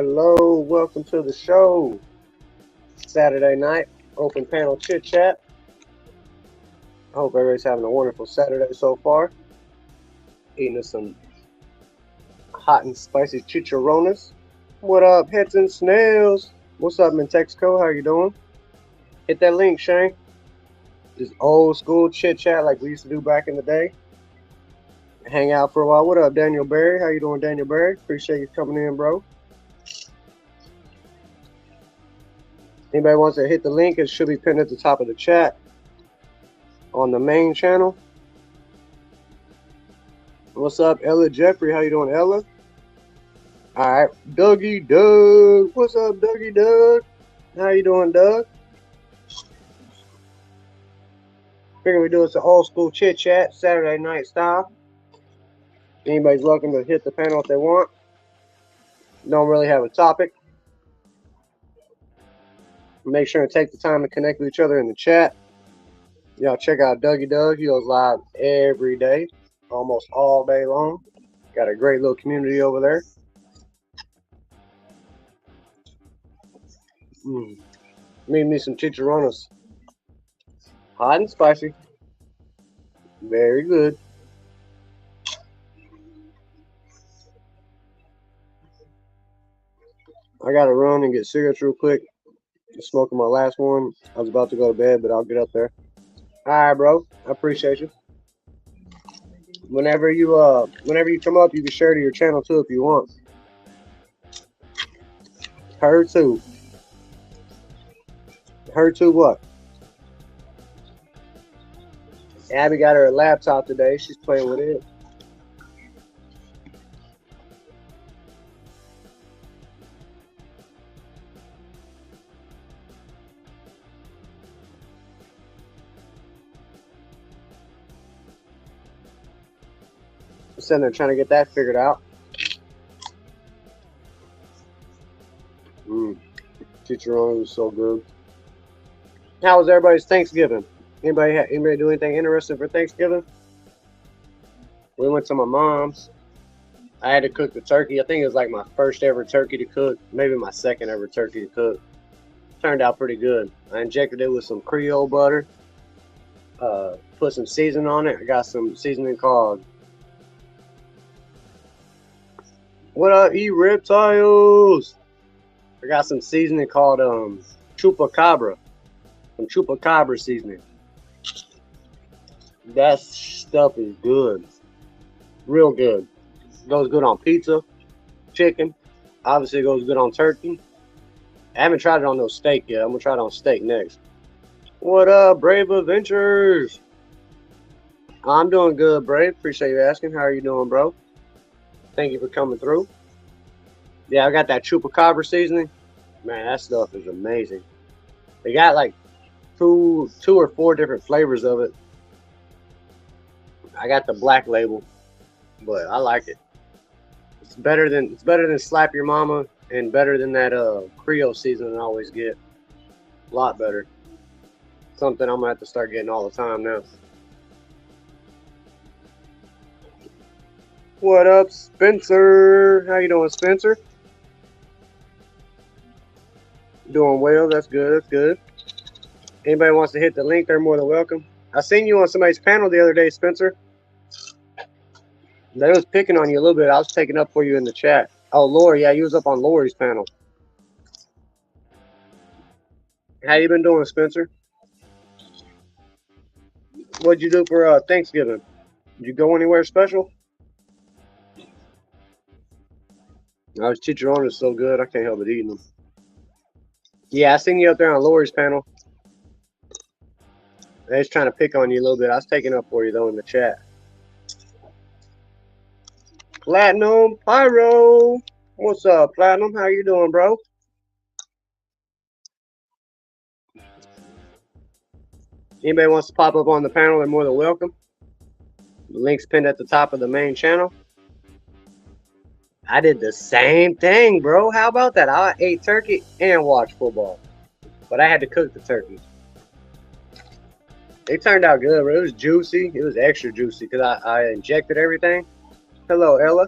Hello, welcome to the show. Saturday night, open panel chit chat. I hope everybody's having a wonderful Saturday so far. Eating some hot and spicy chicharrones. What up, heads and snails? What's up, in Texaco? How you doing? Hit that link, Shane. Just old school chit chat like we used to do back in the day. Hang out for a while. What up, Daniel Berry? How you doing, Daniel Berry? Appreciate you coming in, bro. Anybody wants to hit the link, it should be pinned at the top of the chat on the main channel. What's up, Ella Jeffrey? How you doing, Ella? All right, Dougie Doug. What's up, Dougie Doug? How you doing, Doug? Figure we do it some old school chit chat, Saturday night style. Anybody's welcome to hit the panel if they want. Don't really have a topic. Make sure and take the time to connect with each other in the chat. Y'all check out Dougie Doug. He goes live every day, almost all day long. Got a great little community over there. Made me some chicharrones. Hot and spicy. Very good. I gotta run and get cigarettes real quick. Just smoking my last one. I was about to go to bed, but I'll get up there. All right, bro. I appreciate you. Whenever you come up, you can share to your channel too if you want. Her too. Her too what? Abby got her a laptop today. She's playing with it. Sitting there trying to get that figured out. Chicharron was so good. How was everybody's Thanksgiving? Anybody do anything interesting for Thanksgiving? We went to my mom's. I had to cook the turkey. I think it was like my first ever turkey to cook. Maybe my second ever turkey to cook. Turned out pretty good. I injected it with some Creole butter. Put some seasoning on it. I got some seasoning called... What up, reptiles? I got some seasoning called chupacabra. Some chupacabra seasoning. That stuff is good. Real good. Goes good on pizza, chicken. Obviously it goes good on turkey. I haven't tried it on no steak yet. I'm gonna try it on steak next. What up, Brave Adventures? I'm doing good, Brave. Appreciate you asking. How are you doing, bro? Thank you for coming through. Yeah, I got that chupacabra seasoning. Man, that stuff is amazing. They got like two or four different flavors of it. I got the black label, but I like it. It's better than Slap Your Mama and better than that Creole seasoning I always get. A lot better. Something I'm gonna have to start getting all the time now. What up, Spencer? How you doing, Spencer? Doing well. That's good. That's good. Anybody wants to hit the link, they're more than welcome. I seen you on somebody's panel the other day, Spencer. They was picking on you a little bit. I was taking up for you in the chat. Oh, Lori. Yeah, you was up on Lori's panel. How you been doing, Spencer? What'd you do for Thanksgiving? Did you go anywhere special? Those chicharrones are so good, I can't help but eating them. Yeah, I seen you up there on Lori's panel. They was trying to pick on you a little bit. I was taking up for you, though, in the chat. Platinum Pyro. What's up, Platinum? How you doing, bro? Anybody wants to pop up on the panel, they're more than welcome. The link's pinned at the top of the main channel. I did the same thing, bro. How about that? I ate turkey and watched football. But I had to cook the turkey. It turned out good, bro. It was juicy. It was extra juicy because I injected everything. Hello, Ella.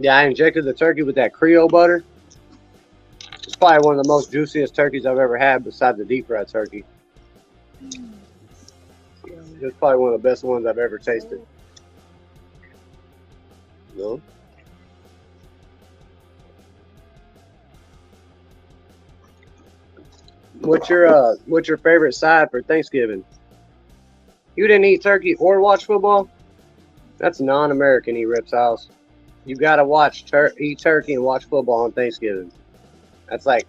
Yeah, I injected the turkey with that Creole butter. It's probably one of the most juiciest turkeys I've ever had besides the deep fried turkey. It's probably one of the best ones I've ever tasted. No? What's your favorite side for Thanksgiving? You didn't eat turkey or watch football? That's non-American, Reptiles. You gotta eat turkey and watch football on Thanksgiving. That's like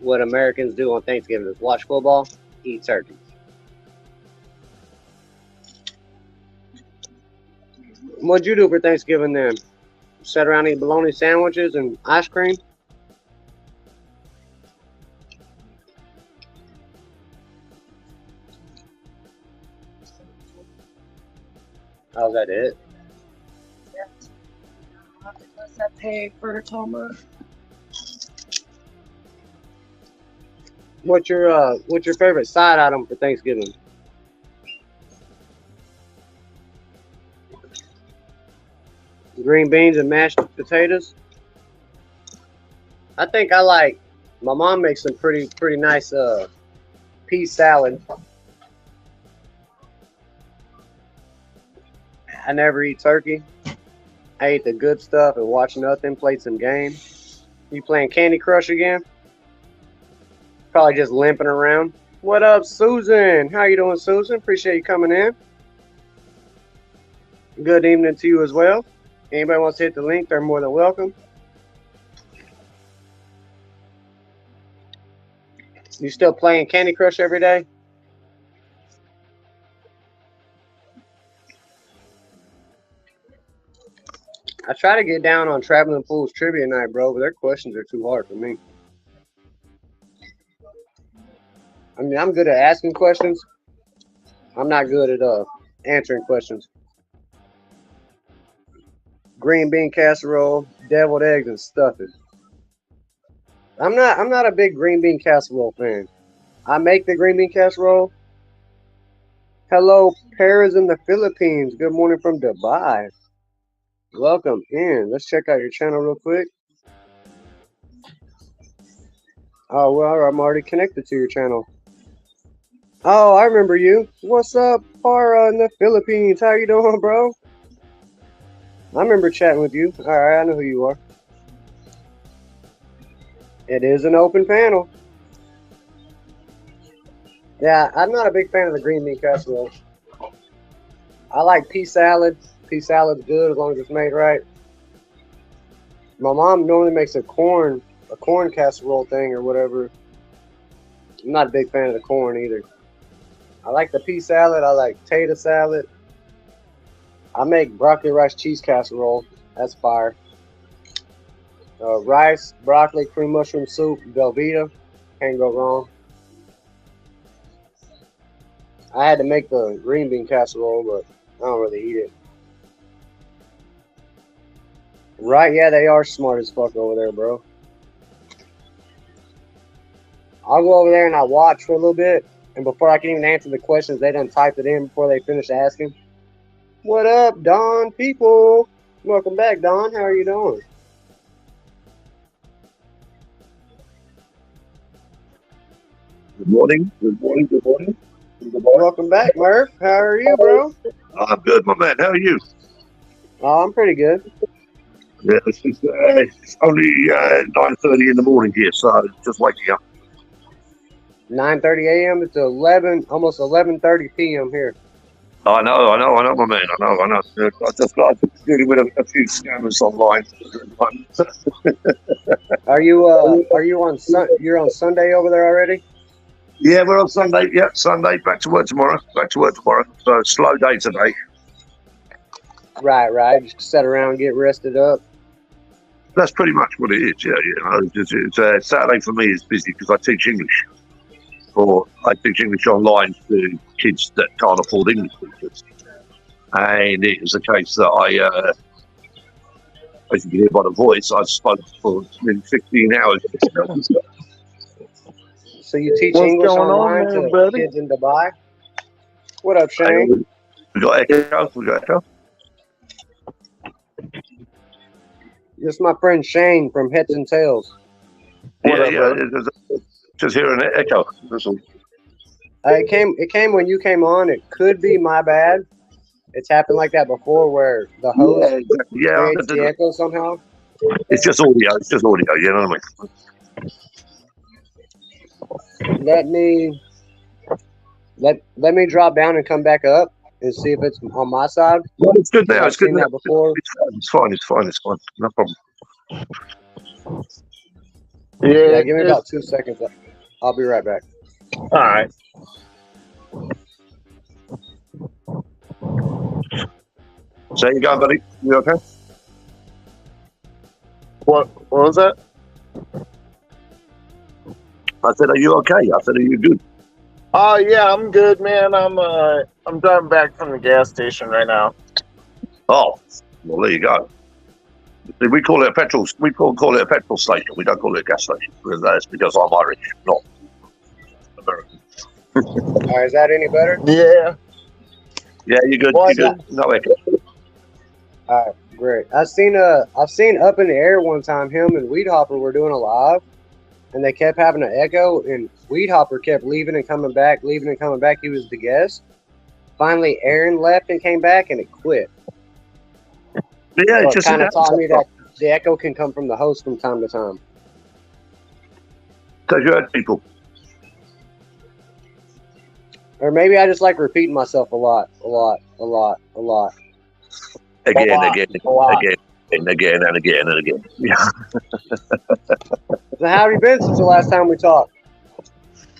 what Americans do on Thanksgiving is watch football, eat turkey. What'd you do for Thanksgiving then? Sit around eat bologna sandwiches and ice cream? How's that it? Unless I pay for Toma. What's your favorite side item for Thanksgiving? Green beans and mashed potatoes. I think I like. My mom makes some pretty nice pea salad. I never eat turkey. I ate the good stuff and watch nothing. Played some game. You playing Candy Crush again? Probably just limping around. What up, Susan? How you doing, Susan? Appreciate you coming in. Good evening to you as well. Anybody wants to hit the link, they're more than welcome. You still playing Candy Crush every day? I try to get down on Traveling Fools Trivia Night, bro, but their questions are too hard for me. I mean, I'm good at asking questions. I'm not good at answering questions. Green bean casserole, deviled eggs, and stuffing. I'm not a big green bean casserole fan. I make the green bean casserole. Hello, Paris in the Philippines. Good morning from Dubai. Welcome in. Let's check out your channel real quick. Oh, well, I'm already connected to your channel. Oh, I remember you. What's up, Para in the Philippines? How you doing, bro? I remember chatting with you. All right, I know who you are. It is an open panel. Yeah, I'm not a big fan of the green bean casserole. I like pea salad. Pea salad's good as long as it's made right. My mom normally makes a corn casserole thing or whatever. I'm not a big fan of the corn either. I like the pea salad. I like potato salad. I make broccoli rice cheese casserole. That's fire. Rice, broccoli, cream mushroom soup, Velveeta. Can't go wrong. I had to make the green bean casserole, but I don't really eat it. Right? Yeah, they are smart as fuck over there, bro. I'll go over there and I watch for a little bit, and before I can even answer the questions, they done typed it in before they finish asking. What up, Don people? Welcome back, Don. How are you doing? Good morning. Good morning. Good morning. Good morning. Welcome back, Murph. How are you, bro? I'm good, my man. How are you? Oh, I'm pretty good. Yeah, it's only 9:30 in the morning here, so just waking up. 9:30 a.m. It's almost 11:30 p.m. here. I know, my man. I know. I just got dealing with a few scammers online. Are you on you're on Sunday over there already? Yeah, we're on Sunday. Yeah, Sunday. Back to work tomorrow. So slow day today. Right. Just sit around, get rested up. That's pretty much what it is. Yeah. Saturday for me is busy because I teach English. Or I teach English online to kids that can't afford English teachers. And it was a case that as you can hear by the voice, I spoke for nearly 15 hours. So you teach English online to kids in Dubai? What up, Shane? We got echo. This is my friend Shane from Heads and Tails. Yeah, up, yeah. brother? Just hearing an echo. That's all. It came when you came on. It could be my bad. It's happened like that before, where the host Yeah, exactly. Yeah, creates the echo somehow. it's just audio. It's just audio. You know what I mean? Let me drop down and come back up and see if it's on my side. Well, it's good now. I've It's good seen now. that before. It's fine. It's fine. It's fine. No problem. Yeah, Yeah, give me about 2 seconds. I'll be right back. all right. So you going, buddy? You okay? What was that? I said, are you okay? I said, are you good? Oh yeah, I'm good, man. I'm driving back from the gas station right now. Oh, well, there you go. We call it a petrol. We call it a petrol station. We don't call it a gas station. That's because I'm Irish, not American. All right, is that any better? Yeah. Yeah, you're good. Well, You're good. No echo. All right, great. I've seen Up in the Air one time. Him and Weed Hopper were doing a live, and they kept having an echo. And Weed Hopper kept leaving and coming back, leaving and coming back. He was the guest. Finally, Aaron left and came back, and it quit. Yeah, So it's it just kind of taught me that the echo can come from the host from time to time. because you heard people. Or maybe I just like repeating myself a lot. Again, A lot. again, A lot. again, and again, and again, and again. Yeah. So how have you been since the last time we talked?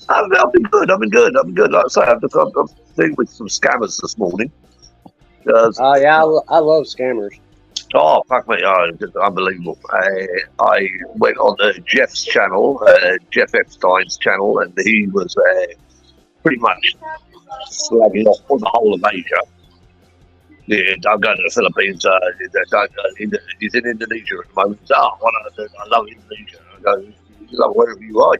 I've been good. I've been good. Like I say, I'm dealing with some scammers this morning. Yeah, I love scammers. Oh, fuck me. Oh, it's unbelievable. I went on Jeff's channel, Jeff Epstein's channel, and he was pretty much slagging off on the whole of Asia. Yeah, don't go to the Philippines. He's in Indonesia at the moment. I love Indonesia. I go, you love wherever you are.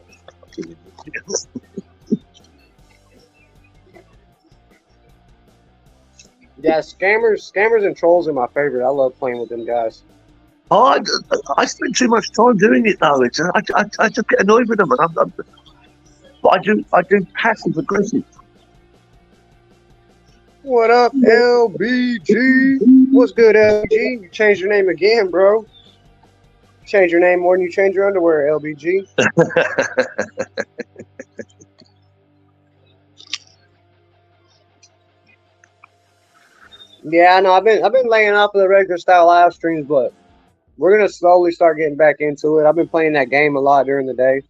Yeah, scammers and trolls are my favorite. I love playing with them guys. Oh, I spend too much time doing it though. It's I just get annoyed with them, and I do passive aggressive. What up, LBG? What's good, LBG? You changed your name again, bro. Change your name more than you change your underwear, LBG. Yeah, I know. I've been laying off of the regular style live streams, but we're gonna slowly start getting back into it. I've been playing that game a lot during the day,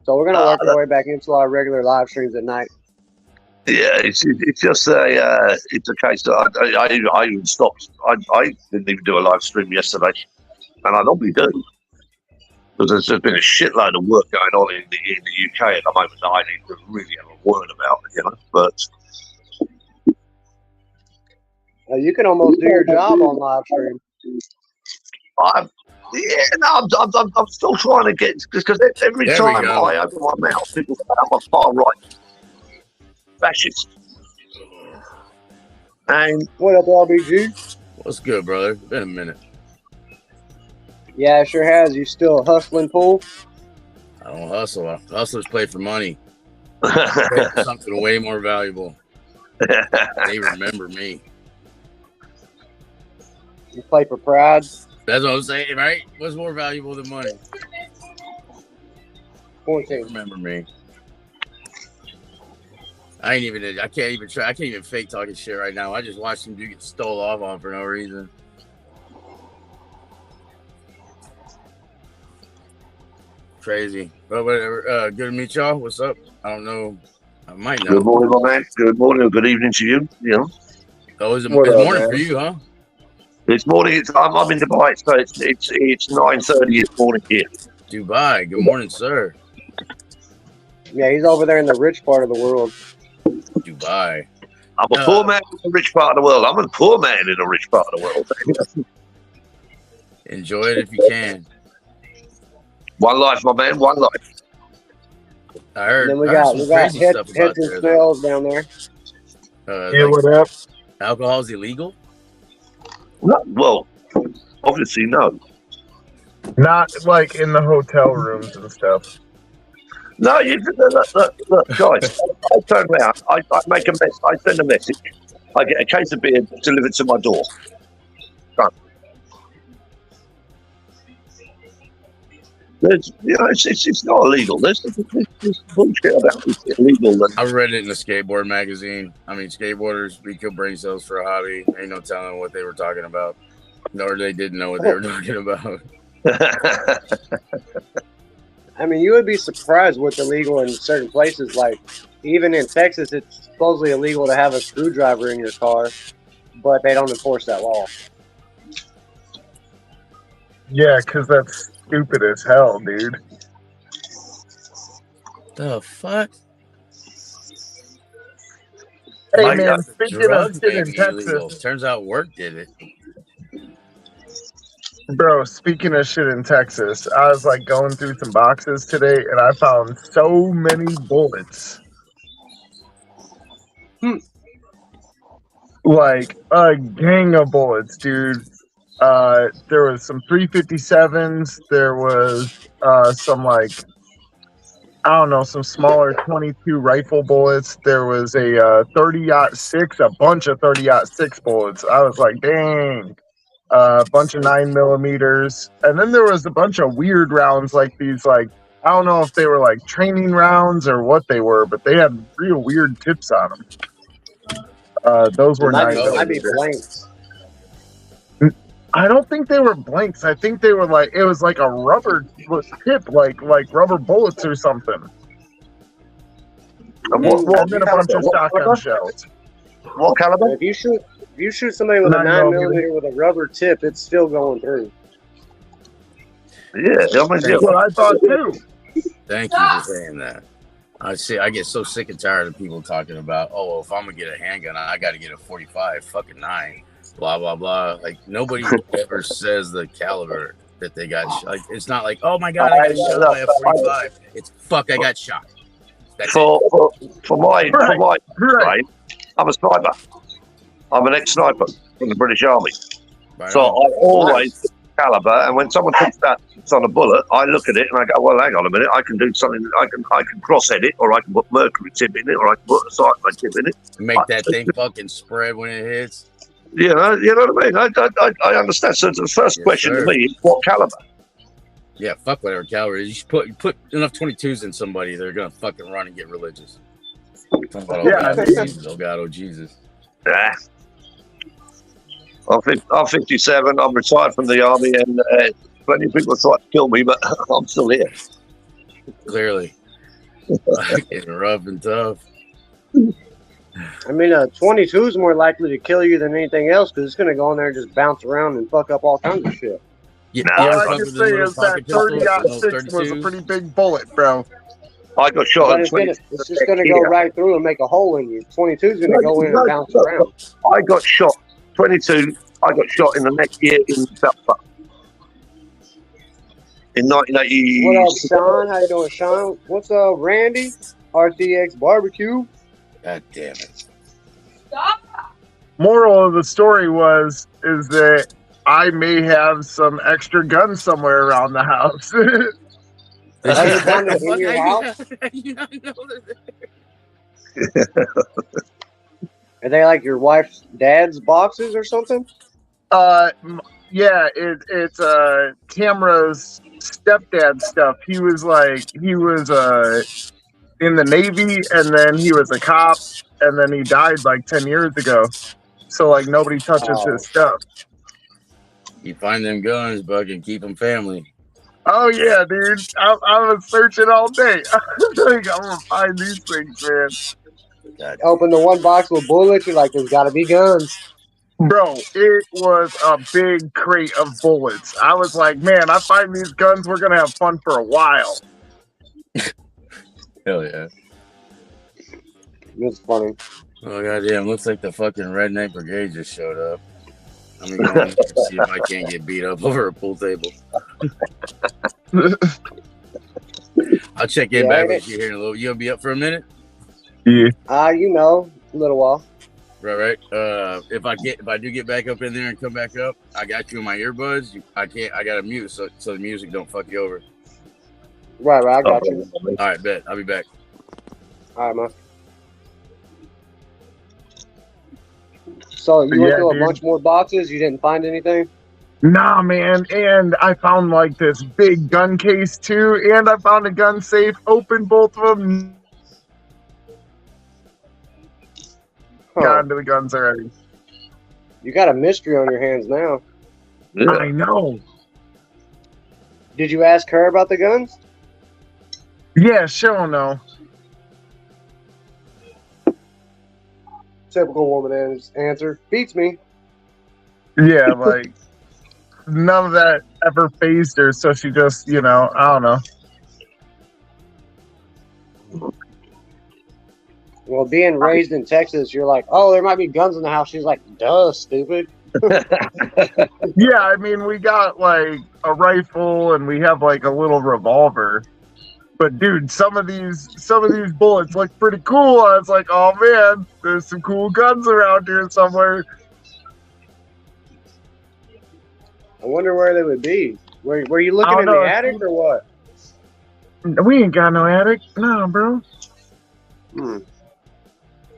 so we're gonna work our way back into our regular live streams at night. Yeah, it's just it's a case that I even stopped. I didn't even do a live stream yesterday, and I normally do because there's just been a shitload of work going on in the UK at the moment that I need to really have a word about, you know. But You can almost do your job on live stream. I'm still trying to get because every There we time go. I open my mouth, people say I'm a far right fascist. And What up, LBG? What's good, brother? Been a minute. Yeah, it sure has. You still hustling, pool? I don't hustle. Hustlers play for money. Play for something way more valuable. They remember me. You play for pride? That's what I'm saying, right? What's more valuable than money? 14. Remember me. I can't even fake talking shit right now. I just watched some dude get stole off on for no reason. Crazy. But whatever. Good to meet y'all. What's up? I don't know. I might know. Good morning, my man. Good morning or good evening to you. You know. Oh, it's What up, morning man? for you, huh? It's morning. I'm in Dubai, so it's 9:30 this morning here. Dubai. Good morning, sir. Yeah, he's over there in the rich part of the world. Dubai. I'm a poor man in the rich part of the world. I'm a poor man in the rich part of the world. Enjoy it if you can. One life, my man. One life. I heard. And then we I heard got some we got crazy heads, stuff about heads and there. smells down there. Yeah, Like what up? alcohol's illegal. Well, obviously no. Not like in the hotel rooms and stuff. No, look, guys. I turn around. I make a mess. I send a message. I get a case of beer delivered to my door. Done. It's not illegal. There's bullshit about it's illegal. I read it in a skateboard magazine. I mean, skateboarders, we kill brain cells for a hobby. Ain't no telling what they were talking about. Nor they didn't know what they were talking about. I mean, you would be surprised what's illegal in certain places. Like, even in Texas, it's supposedly illegal to have a screwdriver in your car, but they don't enforce that law. Yeah, because that's stupid as hell, dude. The fuck? Hey, man, speaking of shit in illegal. Texas. Turns out work did it. Bro, speaking of shit in Texas, I was like going through some boxes today and I found so many bullets. Like a gang of bullets, dude. There was some 357s. There was some like, I don't know, some smaller 22 rifle bullets. There was a 30-06, a bunch of 30-06 bullets. I was like, dang. A bunch of 9mm, and then there was a bunch of weird rounds, like these, like, I don't know if they were like training rounds or what they were, but they had real weird tips on them. Those were 9mm. Blanks. I don't think they were blanks. I think they were like, it was like a rubber tip, like rubber bullets or something. And then a bunch of shotgun shells. What caliber? If you shoot somebody with a 9mm with a rubber tip, it's still going through. Yeah, that's what I thought too. Thank you for saying that. I get so sick and tired of people talking about, oh, well, if I'm gonna get a handgun, I got to get a 45, fucking 9, blah blah blah. Like nobody ever says the caliber that they got. Like it's not like, oh my god, I got shot by a 45. It's fuck, I got shot. That's for my right, I'm a sniper. I'm an ex-sniper from the British Army. Right so on. I always caliber, and when someone thinks that it's on a bullet, I look at it and I go, well, hang on a minute, I can do something. I can cross-head it, or I can put mercury tip in it, or I can put a cyanide tip in it. Make that thing fucking spread when it hits. You know what I mean? I understand. So the first question to me is, what caliber? Yeah, fuck whatever caliber it is. You should put enough 22s in somebody, they're gonna fucking run and get religious. About, oh God, oh Jesus. Yeah. I'm 57. I'm retired from the army, and plenty of people try to kill me, but I'm still here. Clearly, getting rough and tough. I mean, a 22 is more likely to kill you than anything else because it's going to go in there and just bounce around and fuck up all kinds of shit. Yeah, all I can say is that 30-06 was a pretty big bullet, bro. I got shot. It's just going to go right through and make a hole in you. 22 is going to go in and bounce around. I got shot. 22. I got shot in the next year in Belfast. In 1980. What up, Sean? How you doing, Sean? What's up, Randy? RTX Barbecue. God damn it. Stop. Moral of the story is that I may have some extra guns somewhere around the house. In your house? You not know Are they like your wife's dad's boxes or something? Yeah, it's Tamara's stepdad stuff. He was in the Navy, and then he was a cop, and then he died like 10 years ago. So like nobody touches his stuff. You find them guns, Buck, and keep them family. Oh yeah, dude. I was searching all day. I'm gonna find these things, man. God. Open the one box with bullets. You're like, there's got to be guns. Bro, it was a big crate of bullets. I was like, man, I find these guns, we're gonna have fun for a while. Hell yeah. It's funny. Oh goddamn! Looks like the fucking Redneck Brigade just showed up. I'm gonna go in and see if I can't get beat up over a pool table. I'll check in back with you here in a little. You gonna be up for a minute? Yeah. A little while. Right. If I do get back up in there and come back up, I got you in my earbuds. I gotta mute so the music don't fuck you over. Right. I got you. All right, bet. I'll be back. All right, man. So you went through a bunch more boxes. You didn't find anything? Nah, man. And I found like this big gun case too, and I found a gun safe. Opened both of them. Got into the guns already. You got a mystery on your hands now. Yeah. I know. Did you ask her about the guns? Yeah, she'll know. Typical woman answer. Beats me. Yeah, like none of that ever phased her, so she just, I don't know. Well, being raised in Texas, you're like, oh, there might be guns in the house. She's like, duh, stupid. Yeah, I mean, we got like a rifle and we have like a little revolver. But dude, some of these bullets look pretty cool. I was like, oh man, there's some cool guns around here somewhere. I wonder where they would be. Were you looking in the attic or what? We ain't got no attic. No, bro.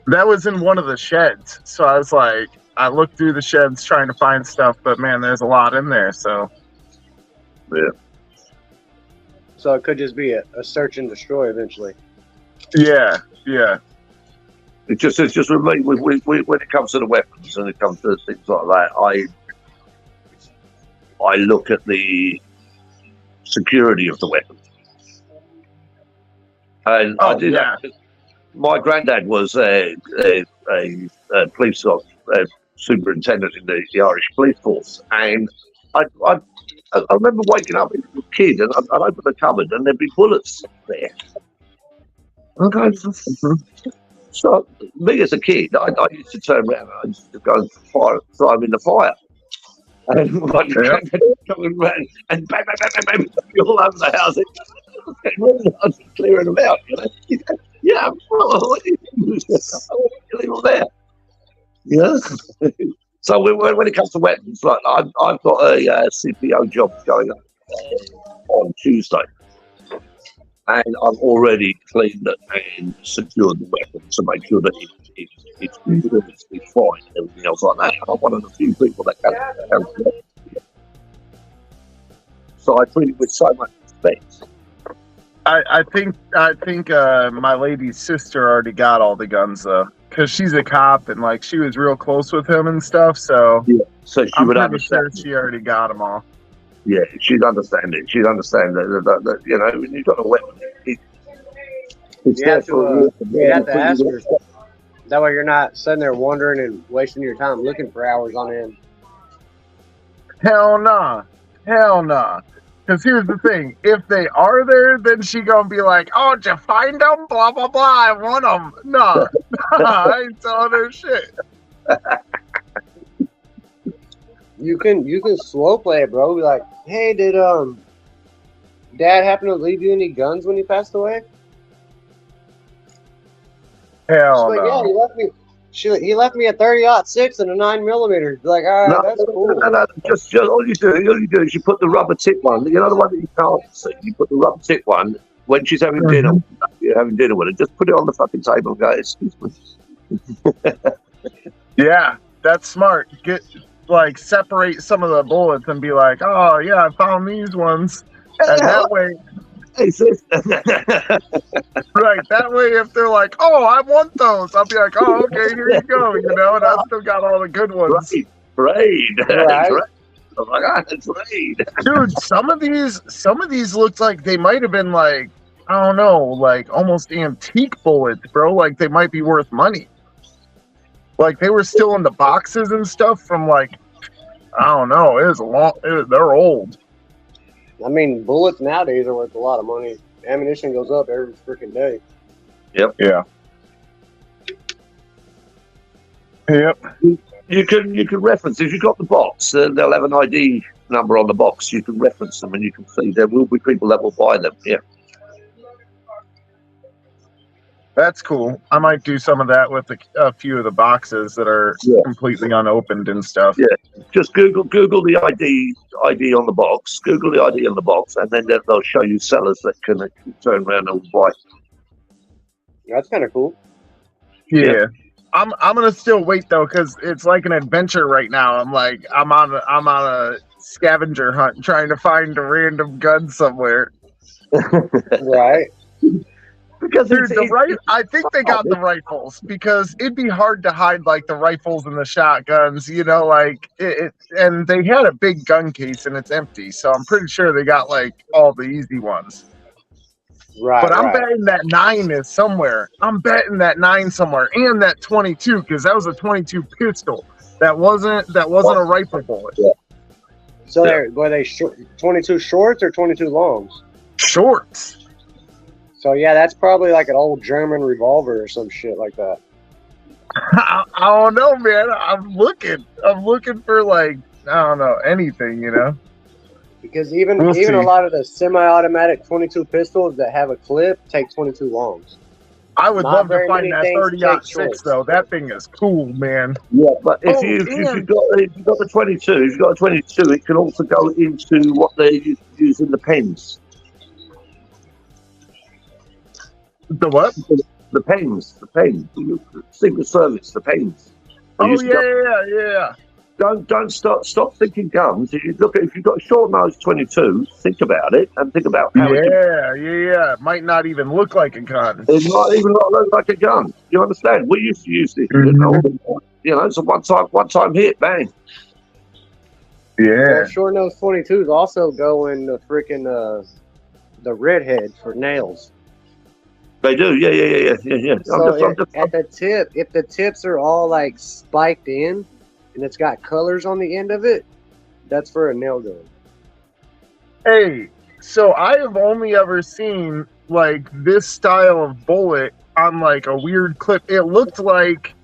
That was in one of the sheds. So I was like, I looked through the sheds trying to find stuff, but man, there's a lot in there. So, yeah. So it could just be a search and destroy eventually. Yeah. It's just with me, when it comes to the weapons and it comes to things like that, I look at the security of the weapon. And I did that. My granddad was a police superintendent in the Irish police force, and I remember waking up as a kid and I'd open the cupboard and there'd be bullets there. Okay. So me as a kid, I used to turn around and I used to go and throw them in the fire. And my granddad was coming around and bang, bang, bang, bang, bang, all over the house. I was clearing them out, Yeah, what do you leave them there? Yeah. So when it comes to weapons, like I've got a CPO job going on Tuesday, and I've already cleaned it and secured the weapon to make sure that it's fine and everything else like that. I'm one of the few people that can help. So I treat it with so much respect. I think my lady's sister already got all the guns though, because she's a cop and like she was real close with him and stuff. So yeah, so she would understand. Sure she already got them all. Yeah, she'd understand it. She'd understand that when you've got a weapon, it's you have to ask her. That way you're not sitting there wondering and wasting your time looking for hours on end. Hell nah. Because here's the thing: if they are there, then she gonna be like, "Oh, did you find them? Blah blah blah. I want them." Nah, I ain't telling her shit. You can slow play it, bro. Be like, "Hey, did Dad happen to leave you any guns when he passed away?" Hell no. Yeah, he left me. He left me a 30-06 and a 9mm. Like, all right, that's cool. No. Just all you do is you put the rubber tip one. You know the one that you can't see. You put the rubber tip one when she's having dinner. You're having dinner with her. Just put it on the fucking table and go, "Excuse me." Yeah, that's smart. Separate some of the bullets and be like, "Oh yeah, I found these ones," and that way. Hey, sis. Right, that way if they're like, "Oh, I want those," I'll be like, "Oh, okay, here you go," and I still got all the good ones. Trade. Right. Oh my God, trade. Dude, some of these looked like they might have been like, I don't know, like almost antique bullets, bro. Like they might be worth money. Like they were still in the boxes and stuff from like, I don't know, they're old. I mean, bullets nowadays are worth a lot of money. Ammunition goes up every freaking day. Yep. Yeah. Yep. You can reference if you've got the box. They'll have an ID number on the box. You can reference them, and you can see there will be people that will buy them. Yeah. That's cool. I might do some of that with a few of the boxes that are Yeah. completely unopened and stuff. Yeah. Just Google the ID on the box. Google the ID on the box, and then they'll show you sellers that can turn around and buy. That's kind of cool. Yeah. I'm gonna still wait though, because it's like an adventure right now. I'm on a scavenger hunt trying to find a random gun somewhere. Right. Because Dude, I think they got the rifles, because it'd be hard to hide like the rifles and the shotguns, like and they had a big gun case and it's empty, so I'm pretty sure they got like all the easy ones. Right. But I'm right. betting that 9 is somewhere. I'm betting that 9 somewhere, and that 22, because that was a 22 pistol. That wasn't a rifle bullet. Yeah. So were they 22 shorts or 22 longs? Shorts. So yeah, that's probably like an old German revolver or some shit like that. I don't know, man. I'm looking for like, I don't know, anything, Because even We'll see. a lot of the semi-automatic 22 pistols that have a clip take 22 longs. I would Not love to very find many that things 30-06 take though. That thing is cool, man. Yeah, but if Oh, you've and- got the 22, if you've got a 22, it can also go into what they use in the pens. The what? The pens, the Secret Service, the pens. They Oh used to yeah. Don't stop thinking guns. If you've got a short nose 22, think about it and think about how it It might not even look like a gun. It might even not look like a gun. You understand? We used to use this. It's a one time hit, bang. Yeah. Well, short nose 22s also go in the freaking the redhead for nails. They do, yeah. So at the tip, if the tips are all like spiked in, and it's got colors on the end of it, that's for a nail gun. Hey, so I have only ever seen like this style of bullet on like a weird clip. It looked like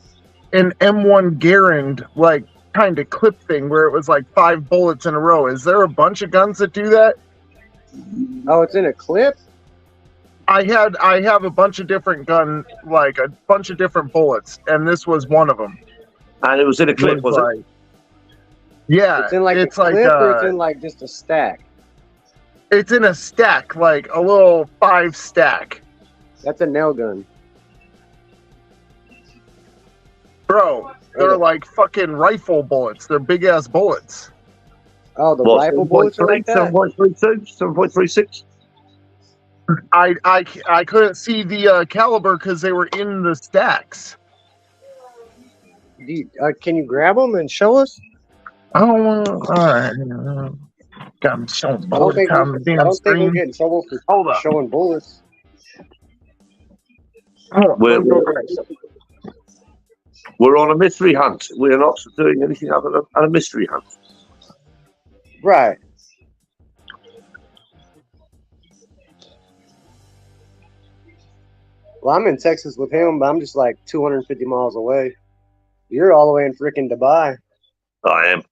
an M1 Garand like kind of clip thing where it was like 5 bullets in a row. Is there a bunch of guns that do that? Oh, it's in a clip? I have a bunch of different like a bunch of different bullets, and this was one of them. And it was in a clip, was it? Yeah, It's in like a clip, or it's in like just a stack. It's in a stack, like a little 5 stack. That's a nail gun, bro. They're like fucking rifle bullets. They're big ass bullets. Oh, the rifle bullets are like that? 7.32, 7.36. I couldn't see the caliber because they were in the stacks. Can you grab them and show us? Oh, all right. Got me showing bullets on the damn I don't think screen. we'll get in trouble for Hold up. showing bullets. We're on a mystery hunt. We're not doing anything other than a mystery hunt. Right. Well, I'm in Texas with him, but I'm just like 250 miles away. You're all the way in freaking Dubai. I am.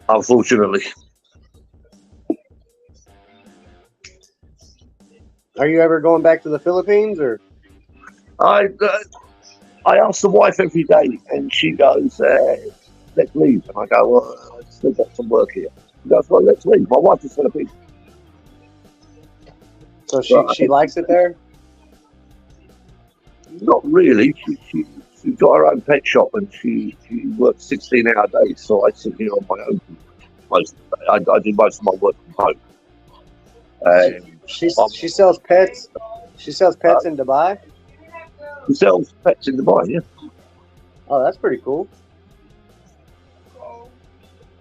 Unfortunately. Are you ever going back to the Philippines, or? I ask the wife every day, and she goes, "Let's leave." And I go, "Well, I've still got some work here." She goes, "Well, let's leave." My wife is Filipino. So she likes it there? Not really. She's got her own pet shop, and she works 16-hour days. So I sit here on my own most of the day. I do most of my work from home. She sells pets. She sells pets in Dubai. She sells pets in Dubai. Yeah. Oh, that's pretty cool.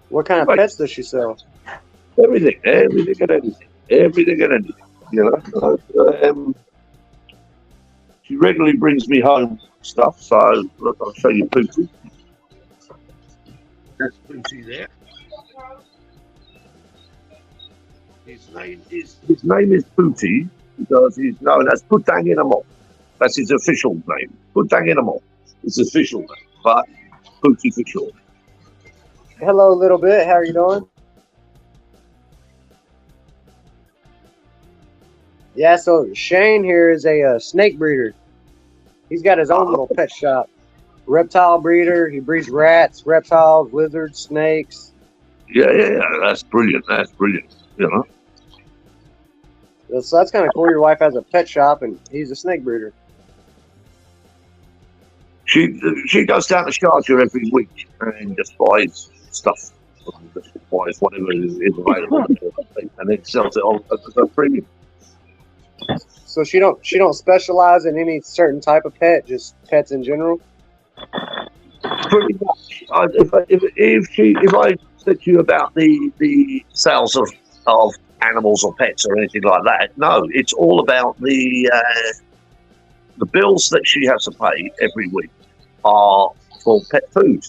What kind of pets does she sell? Everything and anything. You know. She regularly brings me home stuff. So look, I'll show you Pootie. There's Pootie there. His name is Pootie because he's known as Putanginamo. That's his official name. Putanginamo. It's his official name, but Pootie for short. Hello, little bit. How are you doing? Yeah, so Shane here is a snake breeder. He's got his own little pet shop. Reptile breeder. He breeds rats, reptiles, lizards, snakes. Yeah. That's brilliant. That's brilliant. You know. So that's kind of cool. Your wife has a pet shop, and he's a snake breeder. She goes down to Sharjah every week and just buys stuff. Just buys whatever is available, and then sells it on as a premium. So she don't specialize in any certain type of pet, just pets in general. Pretty much. If I said to you about the sales of animals or pets or anything like that, no, it's all about the bills that she has to pay every week are for pet food.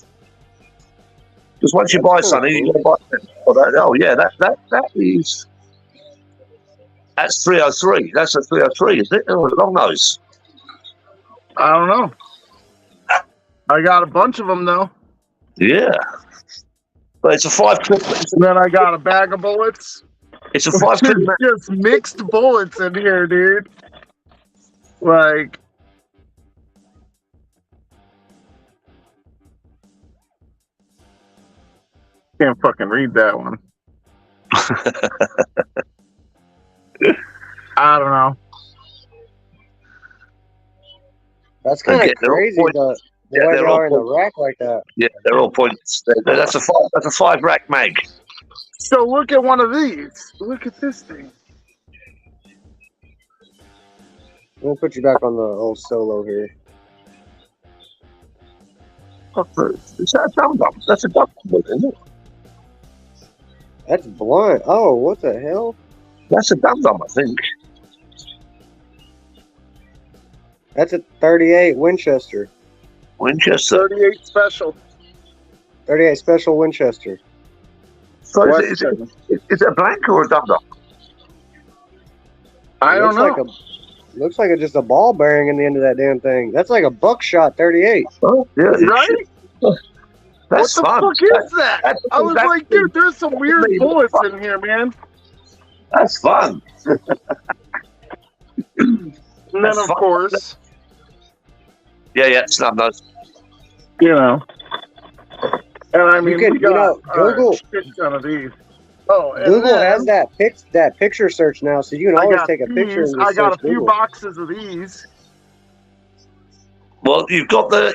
Because once you buy something, you buy it. Oh yeah, that's 303. That's a 303, is it? Oh, long nose. I don't know. I got a bunch of them though. Yeah, but it's a 5 clip. And then I got a bag of bullets. It's a 5 clip. Just mixed bullets in here, dude. Like, can't fucking read that one. I don't know. That's kind of crazy. The way they are in the rack like that. Yeah, they're all points. That's a 5 rack mag. So look at one of these. Look at this thing. We'll put you back on the old solo here. Is that a dum-dum? That's a dum-dum, isn't it? That's blunt. Oh, what the hell? That's a dum-dum, I think. That's a 38 Winchester. Winchester. 38 special. 38 special Winchester. So is it a blank or a dum-dum? I don't know. Looks like it's just a ball bearing in the end of that damn thing. That's like a buckshot 38. Oh, yeah. Right? That's what the fun. fuck is that? I was like, dude, there's some weird bullets in here, man. That's fun. And then, of course, yeah, snub nose. You know, and I mean, Google shit ton of these. Oh, Google has that picture search now, so you can always take a picture. And I got a few Google. boxes of these. Well, you've got the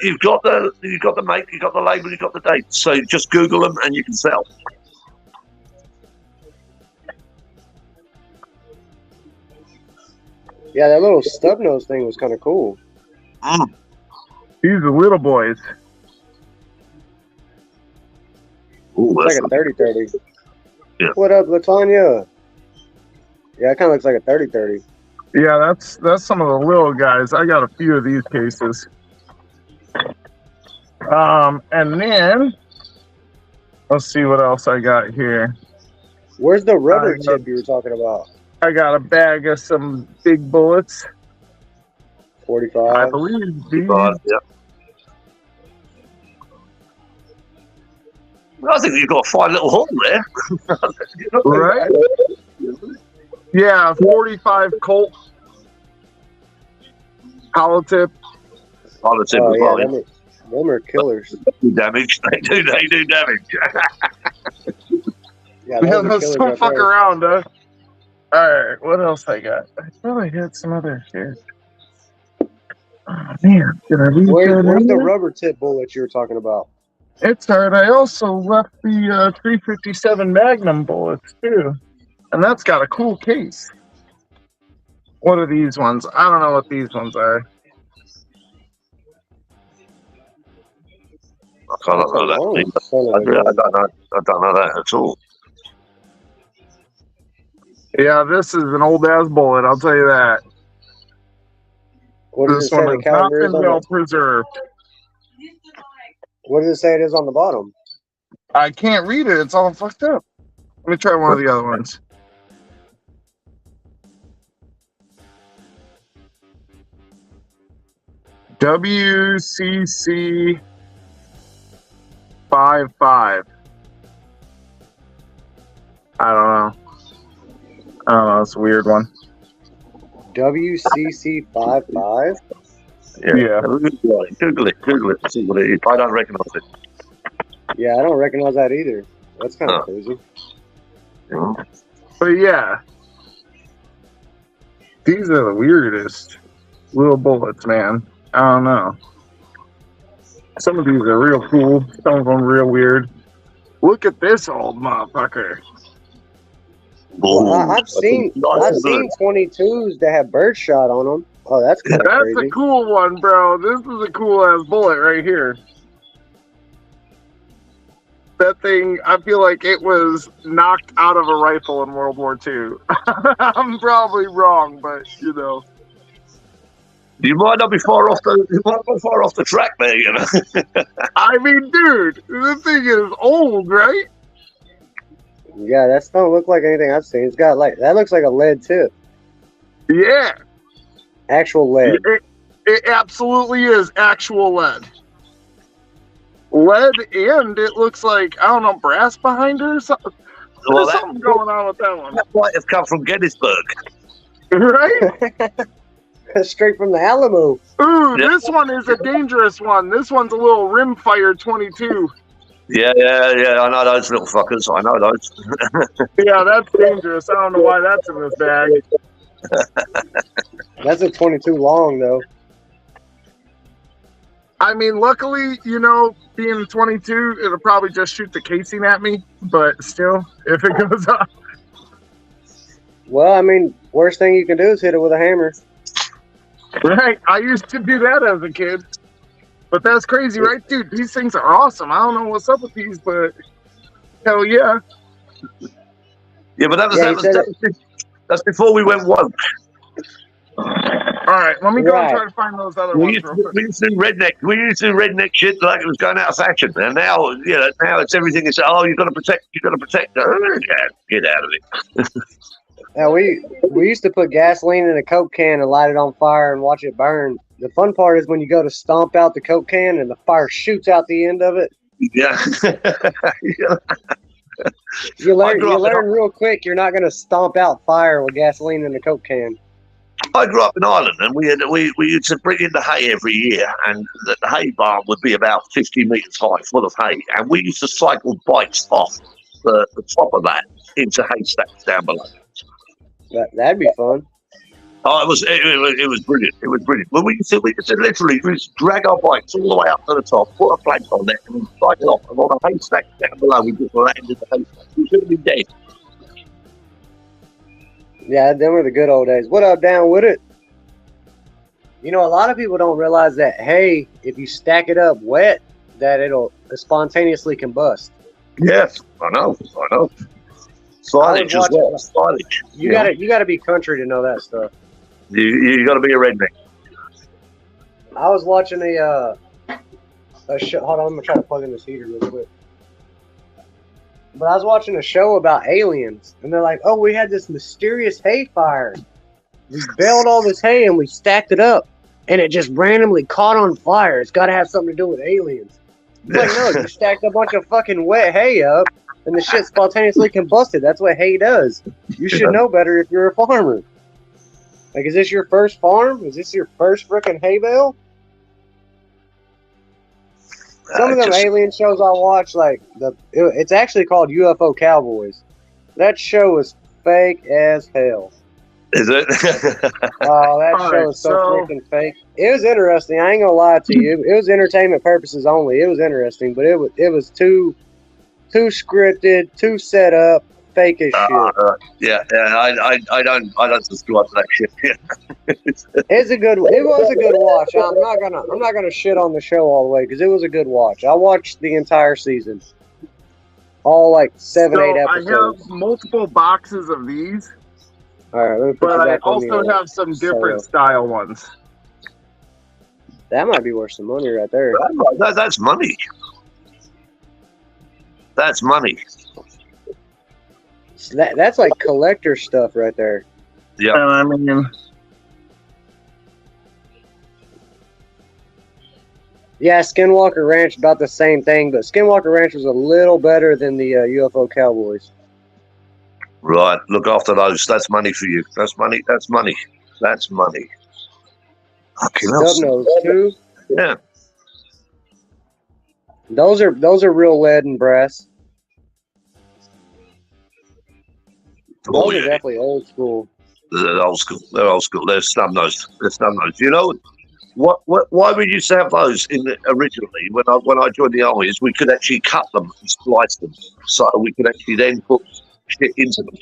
make, you've got the label, you've got the date. So just Google them and you can sell. Yeah, that little stub nose thing was kind of cool. These are little boys. Ooh, it's like a 30-30. Yeah. What up, Latanya? Yeah, it kind of looks like a 30-30. Yeah, that's some of the little guys. I got a few of these cases. And then let's see what else I got here. Where's the rubber tip you were talking about? I got a bag of some big bullets. 45. I believe these. Yeah. I think you've got a fine little hole there. Right? Yeah, 45 Colt. Hollow tip. Hollow tip as well. Them are killers. They do damage. They do damage. Yeah, let's don't fuck around, huh? Alright, what else I got? I thought I had some other shit. Oh, man. Did I read Where's the rubber tip bullet you were talking about? It's hard. I also left the 357 Magnum bullets, too. And that's got a cool case. What are these ones? I don't know what these ones are. I can't know that. I don't know that at all. Yeah, this is an old ass bullet, I'll tell you that. What does This it say one the has not caliber been is well preserved. What does it say it is on the bottom? I can't read it. It's all fucked up. Let me try one of the other ones. WCC 55. I don't know. It's a weird one. WCC 55. Yeah. Google it. See what it is. I don't recognise it. Yeah, I don't recognize that either. That's kind of Oh. crazy. Yeah. But yeah, these are the weirdest little bullets, man. I don't know. Some of these are real cool. Some of them real weird. Look at this old motherfucker. Well, Ooh, I've seen nice and 22s that have birdshot on them. Oh, that's kind of That's crazy. a cool one, bro. This is a cool ass bullet right here. That thing, I feel like it was knocked out of a rifle in World War II. I'm probably wrong, but you know. You might not be far off the track there, you know. I mean, dude, this thing is old, right? Yeah, that don't look like anything I've seen. It's got like that looks like a lead tip, Yeah. actual lead. It absolutely is actual lead. Lead, and it looks like, I don't know, brass behind it or something. Well, There's something going on with that one. that might have come from Gettysburg. Right? Straight from the Alamo. Ooh, Yeah. this one is a dangerous one. This one's a little rimfire 22. Yeah. I know those little fuckers. I know those. Yeah, that's dangerous. I don't know why that's in this bag. That's a 22 long though. I mean, luckily, you know, being 22, it'll probably just shoot the casing at me. But still, if it goes off. Well, I mean, worst thing you can do is hit it with a hammer. Right. I used to do that as a kid. But that's crazy, right, dude? These things are awesome. I don't know what's up with these, but hell yeah. Yeah, but Yeah, that's before we went woke. All right, let me go and Right. try to find those other We ones used, real to, quick. we used to do redneck shit like it was going out of fashion, and now now it's everything. Is you've got to protect. Get out of it. Yeah, we used to put gasoline in a Coke can and light it on fire and watch it burn. The fun part is when you go to stomp out the Coke can and the fire shoots out the end of it. Yeah. You learn grew up in- real quick you're not going to stomp out fire with gasoline in a Coke can. I grew up in Ireland, and we used to bring in the hay every year, and the hay barn would be about 50 metres high, full of hay, and we used to cycle bikes off the top of that into haystacks down below. That'd be fun. Oh, it was brilliant. It was brilliant. Well, we used to literally drag our bikes all the way up to the top, put a plank on there, and cycle off. And on a haystack down below, we just landed the haystack. We should have been dead. Yeah, them were the good old days. What up, down with it? You know, a lot of people don't realize that hay, if you stack it up wet, that it'll spontaneously combust. Yes, I know. Silage as well. Silage. You gotta be country to know that stuff. You got to be a redneck. I was watching a show. Hold on, I'm gonna try to plug in this heater real quick. But I was watching a show about aliens, and they're like, "Oh, we had this mysterious hay fire. We baled all this hay and we stacked it up, and it just randomly caught on fire. It's got to have something to do with aliens." It's like, no, you stacked a bunch of fucking wet hay up, and the shit spontaneously combusted. That's what hay does. You should know better if you're a farmer. Like, is this your first farm? Is this your first frickin' hay bale? Some of them alien shows I watch, like it's actually called UFO Cowboys. That show is fake as hell. Is it? Oh, that show is so freaking fake. It was interesting. I ain't gonna lie to you. It was entertainment purposes only. It was interesting, but it was too scripted, too set up, fake as shit. Yeah. I don't subscribe to that shit. It was a good watch. I'm not gonna shit on the show all the way because it was a good watch. I watched the entire season, all like 8 episodes. I have multiple boxes of these, All right, let me put but you I back on also the, have some different style ones. That might be worth some money right there. That's money. That's money. That's like collector stuff right there. Yeah. And I mean, Yeah, Skinwalker Ranch about the same thing, but Skinwalker Ranch was a little better than the UFO Cowboys. Right. Look after those. That's money for you. That's money. That's money. Fucking hell. Stub nose too. Yeah. Those are real lead and brass. Those Oh, are yeah. definitely old school. They're old school. They're old school. They're snub nose. They're snub nose. You know what? Why we used to have those originally when I joined the army is we could actually cut them and splice them, so we could actually then put shit into them.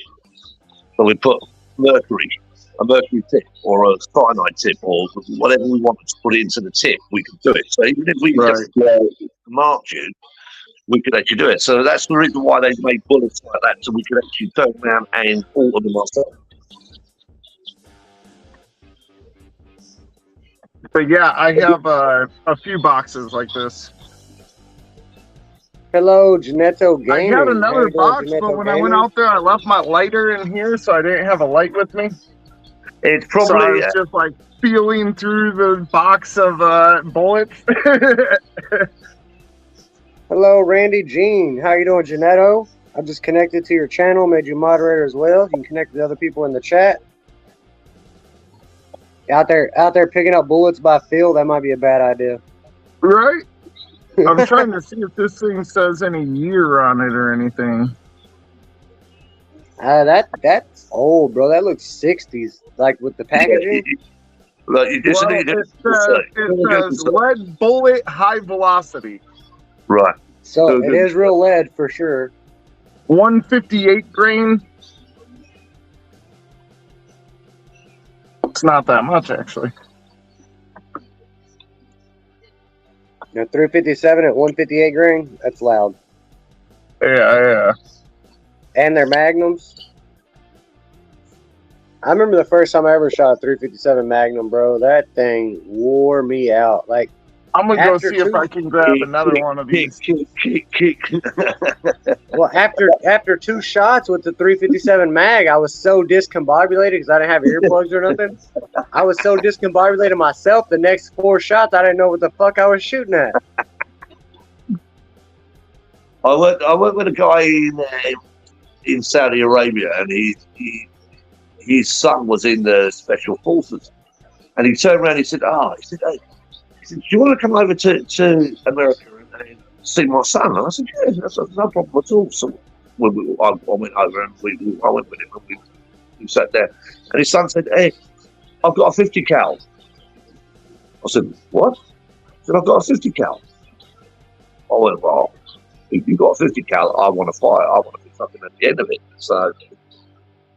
So we put a mercury tip, or a cyanide tip, or whatever we wanted to put into the tip, we could do it. So even if we just marked you, we could actually do it. So that's the reason why they made bullets like that, so we could actually turn around and alter them ourselves. But yeah, I have a few boxes like this. Hello, Janetto Gaming. I got another Hey, box, Janetto but when I Gaming. went out there, I left my lighter in here, so I didn't have a light with me. It's So I probably was just like feeling through the box of bullets. Hello, Randy Jean. How you doing, Janetto? I just connected to your channel, made you moderator as well. You can connect with other people in the chat. Out there picking up bullets by feel, that might be a bad idea. Right? I'm trying to see if this thing says any year on it or anything. That's old, bro. That looks 60s, like with the packaging. Like you just need It says lead bullet high velocity. right. So it is real lead for sure. 158 grain. It's not that much, actually. Now 357 at 158 grain. That's loud. Yeah. And they're magnums. I remember the first time I ever shot a 357 Magnum, bro. That thing wore me out. Like, I'm gonna go after see if I can grab another one of these. Kick. well, after 2 shots with the 357 mag, I was so discombobulated because I didn't have earplugs or nothing. I was so discombobulated myself. The next 4 shots, I didn't know what the fuck I was shooting at. I went with a guy in Saudi Arabia, and his son was in the special forces, and he turned around and he said, "Hey, do you want to come over to America and see my son?" And I said, "Yeah, that's no problem at all." So I went over and I went with him and we sat there. And his son said, "Hey, I've got a 50 cal." I said, "What?" He said, "I've got a 50 cal." I went, "Well, if you've got a 50 cal, I want to fire. I want to be fucking at the end of it." So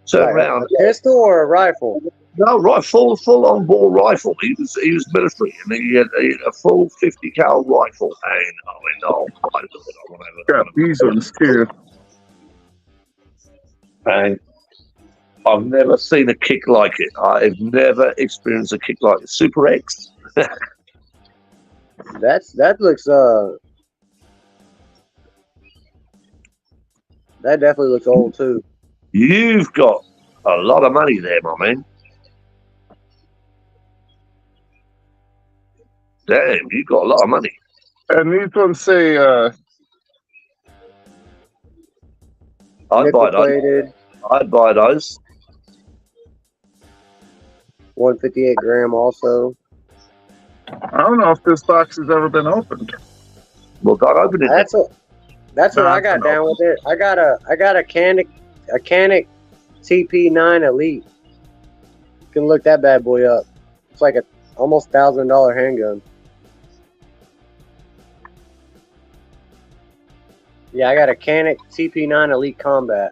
turned around. A pistol or a rifle? No, right, full on ball rifle. He was military, and he had a full 50 cal rifle. And I went, "Oh, I want to Got these ones too. And I've never seen a kick like it. I've never experienced a kick like it. Super X. That looks that definitely looks old too. You've got a lot of money there, my man. Damn, you got a lot of money. And these ones say I'd buy those. I'd buy those. 158 gram also. I don't know if this box has ever been opened. Well, don't open it. That's what I got down with it. I got a Canic TP9 Elite. You can look that bad boy up. It's like a almost $1,000 handgun. Yeah, I got a Canic TP9 Elite Combat.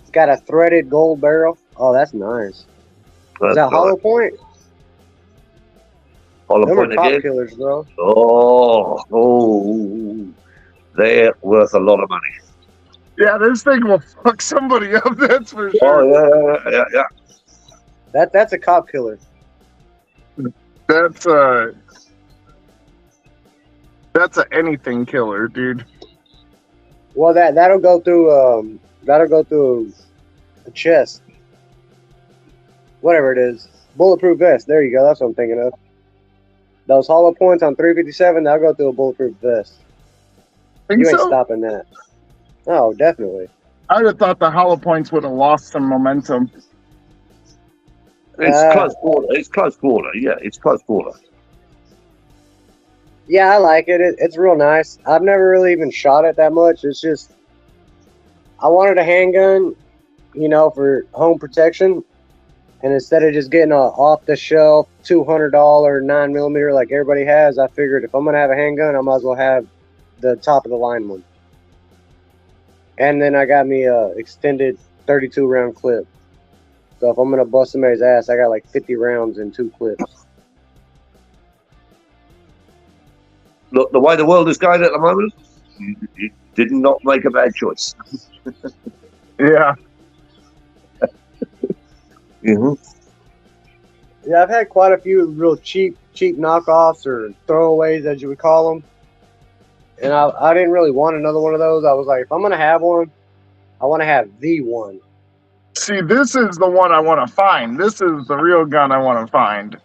It's got a threaded gold barrel. Oh, that's nice. Is that hollow point? Hollow Them point are cop again? killers, bro. Oh, they're worth a lot of money. Yeah, this thing will fuck somebody up, that's for sure. Oh, yeah. That's a cop killer. That's a anything killer, dude. Well, that'll go through a chest. Whatever it is. Bulletproof vest. There you go. That's what I'm thinking of. Those hollow points on 357, that'll go through a bulletproof vest. Think You ain't so? stopping that. Oh, definitely. I would have thought the hollow points would have lost some momentum. It's close quarter. It's close quarter. Yeah, it's close quarter. Yeah, I like it. It's real nice. I've never really even shot it that much. It's just I wanted a handgun, for home protection. And instead of just getting a off-the-shelf $200 9mm like everybody has, I figured if I'm going to have a handgun, I might as well have the top-of-the-line one. And then I got me a extended 32-round clip. So if I'm going to bust somebody's ass, I got like 50 rounds in 2 clips. Look, the way the world is going at the moment, you did not make a bad choice. Yeah. Mm-hmm. Yeah, I've had quite a few real cheap knockoffs or throwaways, as you would call them. And I didn't really want another one of those. I was like, if I'm going to have one, I want to have the one. See, this is the one I want to find. This is the real gun I want to find.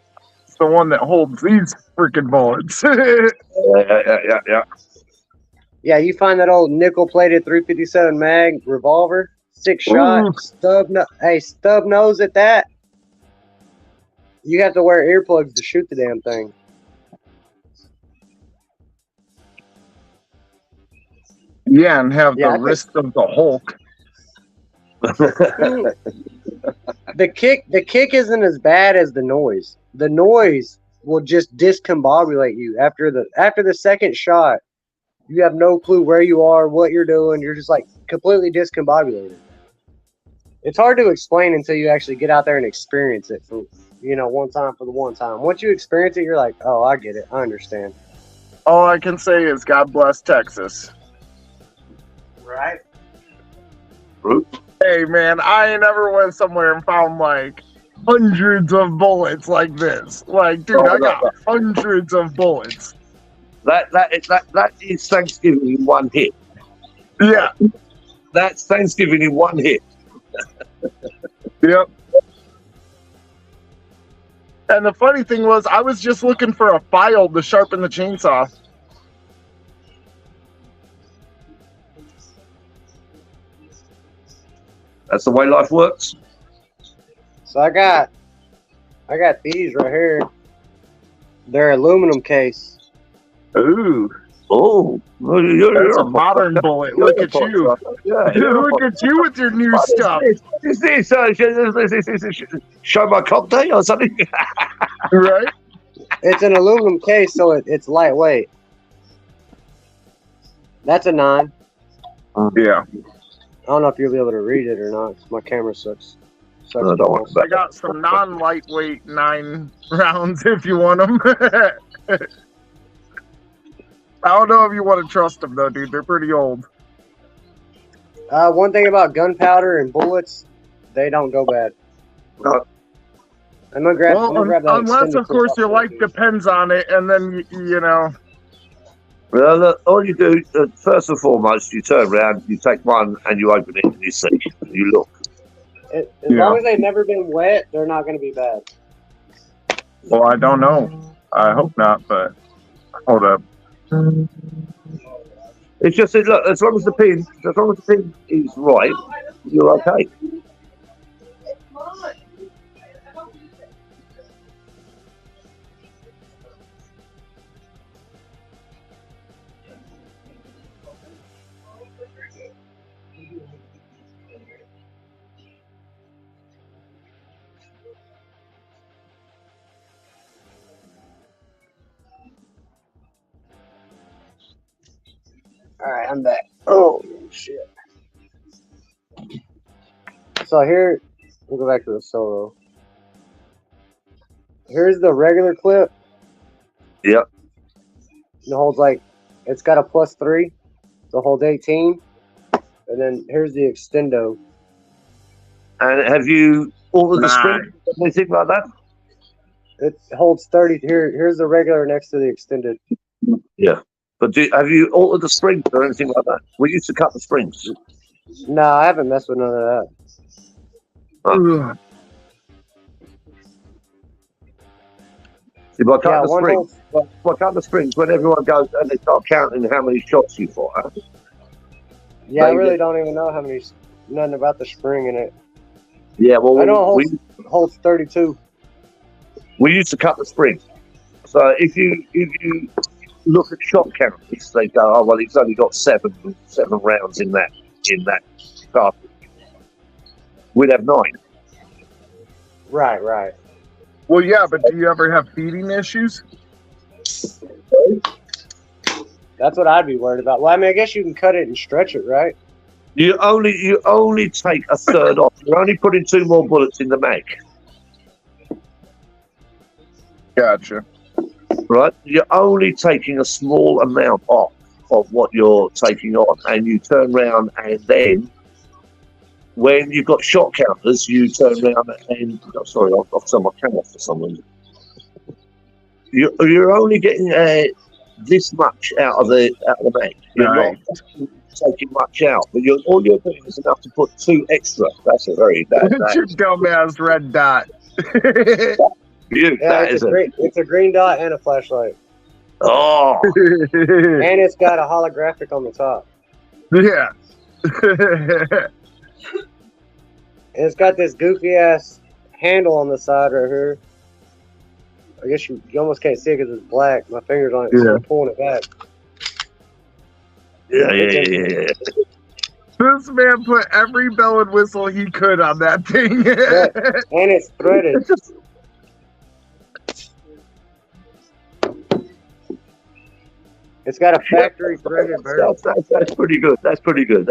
It's the one that holds these freaking bullets. Yeah. Yeah, you find that old nickel-plated 357 mag revolver, 6-shot, Ooh. stub nose at that. You have to wear earplugs to shoot the damn thing. Yeah, and have the wrist of the Hulk. The kick isn't as bad as the noise. The noise will just discombobulate you after the second shot. You have no clue where you are, what you're doing. You're just like completely discombobulated. It's hard to explain until you actually get out there and experience it for one time for the one time. Once you experience it, you're like, oh, I get it. I understand. All I can say is God bless Texas. Right? Hey, man, I ain't ever went somewhere and found like hundreds of bullets like this. Like, dude, I got hundreds of bullets. That is Thanksgiving in one hit. Yeah. That's Thanksgiving in one hit. Yep. And the funny thing was, I was just looking for a file to sharpen the chainsaw. That's the way life works. So I got these right here. They're aluminum case. Ooh. Oh, that's a modern bullet. Look at you. Yeah, look at you with your new stuff. Is this show my comp day or something? Right? It's an aluminum case, so it's lightweight. That's a 9. Yeah. I don't know if you'll be able to read it or not. My camera sucks. No, I got some non-lightweight 9 rounds if you want them. I don't know if you want to trust them, though, dude. They're pretty old. One thing about gunpowder and bullets, they don't go bad. I'm gonna grab that. Unless, of course, your life depends on it, and then, Well, look, all you do, first and foremost, you turn around, you take one, and you open it, and you see, and you look. As long as they've never been wet, they're not going to be bad. Well, I don't know. I hope not, but hold up. It's just, look, as long as the pin is right, you're okay. All right, I'm back. Oh, shit. So here, we'll go back to the solo. Here's the regular clip. Yep. It holds it's got a +3, so it holds 18. And then here's the extendo. And have you ordered the spring, anything like that? It holds 30. Here's the regular next to the extended. Yeah. But have you altered the springs or anything like that? We used to cut the springs. No, I haven't messed with none of that. Oh. See, by cutting the springs, when everyone goes and they start counting how many shots you fire. Yeah, I really don't even know nothing about the spring in it. Yeah, well, I know it we holds 32. used to cut the spring. So if you look at shot counters, they go, oh well, he's only got seven rounds in that cartridge. We'd have 9. Right. Well, yeah, but do you ever have feeding issues? That's what I'd be worried about. Well, I mean, I guess you can cut it and stretch it, right? You only take a third off. You're only putting 2 more bullets in the mag, Gotcha. right? You're only taking a small amount off of what you're taking on, and you turn around and then when you've got shot counters, you turn around and sorry, I've turned my camera off for some reason. You're only getting this much out of the mag. You're Nice. not taking much out, but all you're doing is enough to put 2 extra. That's a very It's your dumbass red dot. Yeah, it's a green dot and a flashlight. Oh, And it's got a holographic on the top. Yeah. And it's got this goofy ass handle on the side right here. I guess you almost can't see it because it's black. My finger's on it, so I'm pulling it back. yeah. This man put every bell and whistle he could on that thing. Yeah. And it's threaded. It's got a factory threaded barrel. That's pretty good. That's pretty good.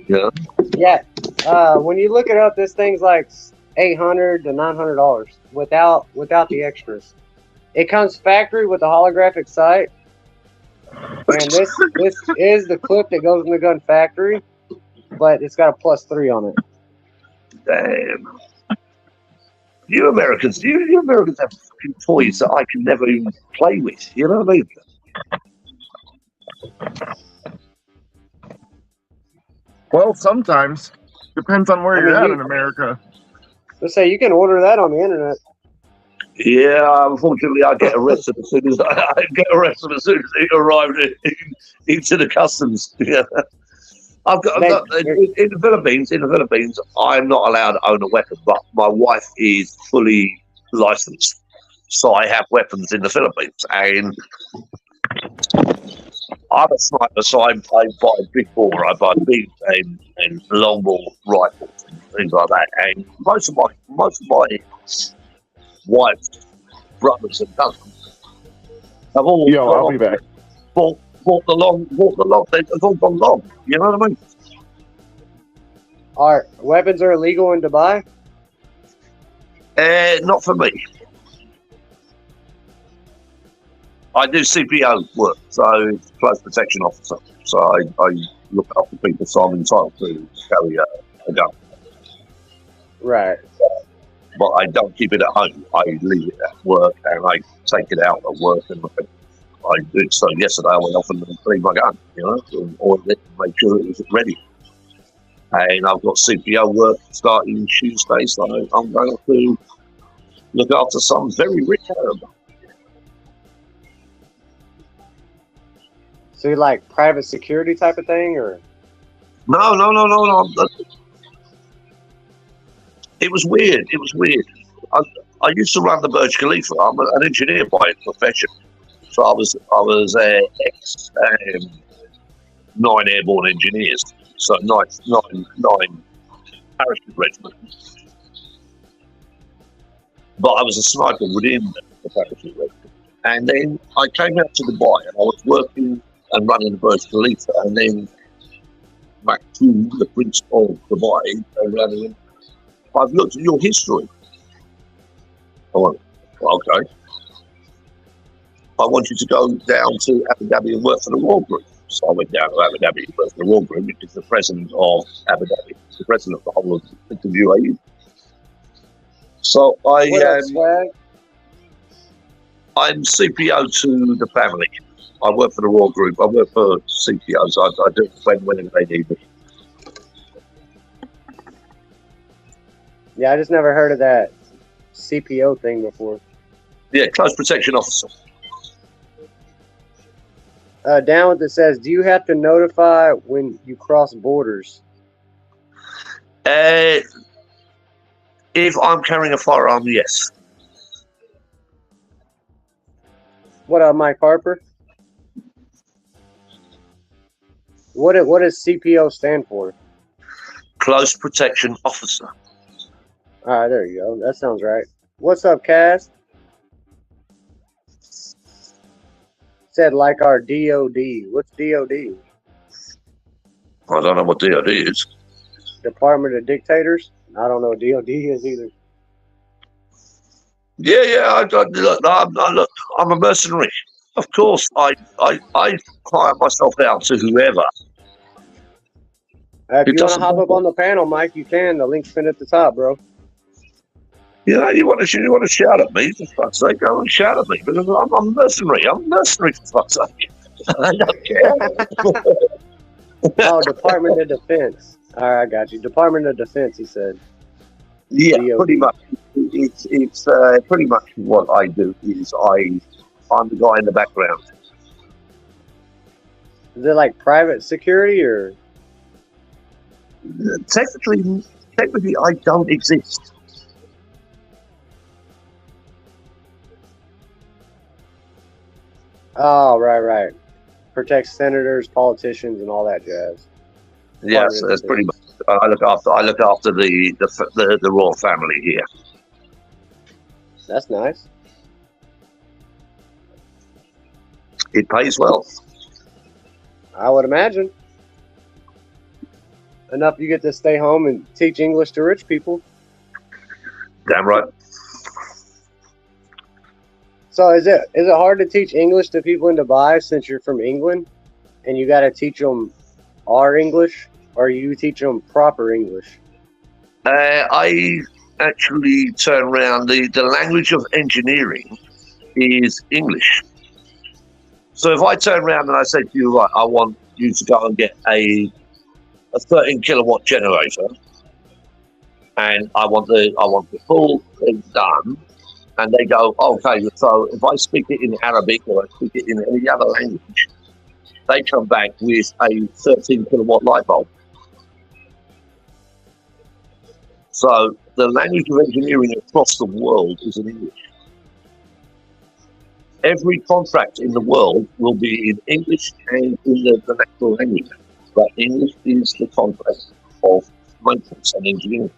Yeah. Yeah. When you look it up, this thing's like $800 to $900 without the extras. It comes factory with a holographic sight, and this is the clip that goes in the gun factory, but it's got a +3 on it. Damn. You Americans have fucking toys that I can never even play with. You know what I mean? Well, sometimes. Depends on where you're at in America. Let's say you can order that on the internet. Yeah, unfortunately, I get arrested as soon as it arrived into the customs. Yeah. I've got in the Philippines. I'm not allowed to own a weapon, but my wife is fully licensed, so I have weapons in the Philippines. And I'm a sniper, so I buy big bore, I buy big and long ball rifles and things like that. And most of my wife's brothers and cousins have all I'll be back. Bought the long. They've all gone long. You know what I mean? Are weapons are illegal in Dubai? Not for me. I do CPO work, so it's close protection officer. So I look after people, so I'm entitled to carry a gun. Right. But I don't keep it at home. I leave it at work and I take it out at work. And I did so yesterday. I went off and cleaned my gun, and oiled it and make sure it was ready. And I've got CPO work starting Tuesday, so I'm going to look after some very rich Arab. So you like private security type of thing, or? No. It was weird. I used to run the Burj Khalifa. I'm an engineer by profession, so I was ex 9 airborne engineers, so nine parachute regiment. But I was a sniper within the parachute regiment, and then I came out to Dubai and I was working and running the Burj Khalifa, and then back to the Prince of Dubai and I've looked at your history. I went, okay. I want you to go down to Abu Dhabi and work for the Royal Group. So I went down to Abu Dhabi and worked for the Royal Group, which is the president of Abu Dhabi, the president of the whole of the UAE. So I'm CPO to the family. I work for the Royal Group. I work for CPOs. I do it when they need me. Yeah, I just never heard of that CPO thing before. Yeah, close protection officer. Down with it says, do you have to notify when you cross borders? If I'm carrying a firearm, yes. What up, Mike Harper? What does CPO stand for? Close protection officer. All right, there you go. That sounds right. What's up, Cass? Said like our DOD. What's DOD? I don't know what DOD is. Department of Dictators? I don't know what DOD is either. Yeah. Look, I'm a mercenary. Of course, I hire myself out to whoever. If you want to hop up on the panel, Mike, you can. The link's pinned at the top, bro. You know, you want to shout at me, for fuck's sake, go and shout at me. Because I'm a mercenary. I'm a mercenary, for fuck's sake. I don't care. Oh, Department of Defense. All right, I got you. Department of Defense, he said. Yeah, DOD. pretty much. It's pretty much what I do is I'm the guy in the background. Is it like private security or? Technically, I don't exist. Oh, right. Protect senators, politicians, and all that jazz. Yes, that's pretty much. I look after the royal family here. That's nice. It pays well. I would imagine. Enough you get to stay home and teach English to rich people. Damn right. So is it hard to teach English to people in Dubai since you're from England, and you got to teach them our English, or you teach them proper English? I actually turn around. The language of engineering is English. So if I turn around and I say to you, right, I want you to go and get a 13 kilowatt generator, and I want the full thing done, and they go, okay. So if I speak it in Arabic or I speak it in any other language, they come back with a 13 kilowatt light bulb. So the language of engineering across the world is in English. Every contract in the world will be in English and in the national language. But English is the contract of maintenance and engineering.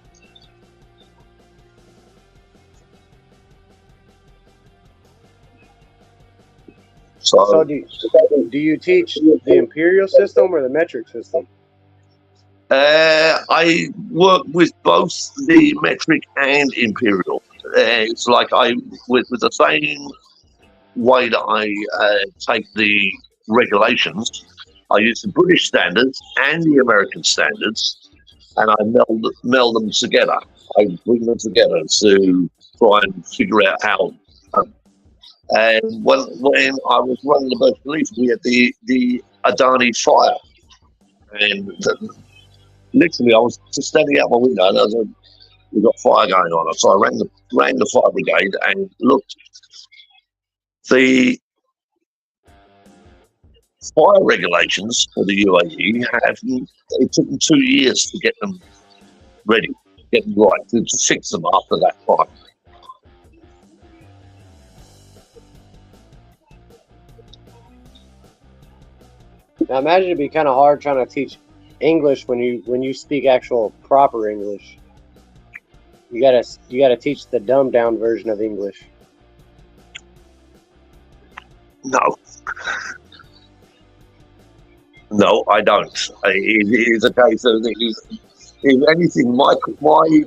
So do you teach the imperial system or the metric system? I work with both the metric and imperial. It's like with the same way that I take the regulations, I use the British standards and the American standards, and I meld them together. I bring them together to try and figure out how. And when I was running the Burj Khalifa, we had the Adani fire, and literally I was just standing out my window, and I was like, "We've got fire going on." So I rang the fire brigade and looked. The fire regulations for the UAE it took them 2 years to get them ready, get them right, to fix them after that fire. Now imagine it'd be kind of hard trying to teach English when you speak actual proper English. You gotta teach the dumbed down version of English. No, I don't. It is a case of, if anything, my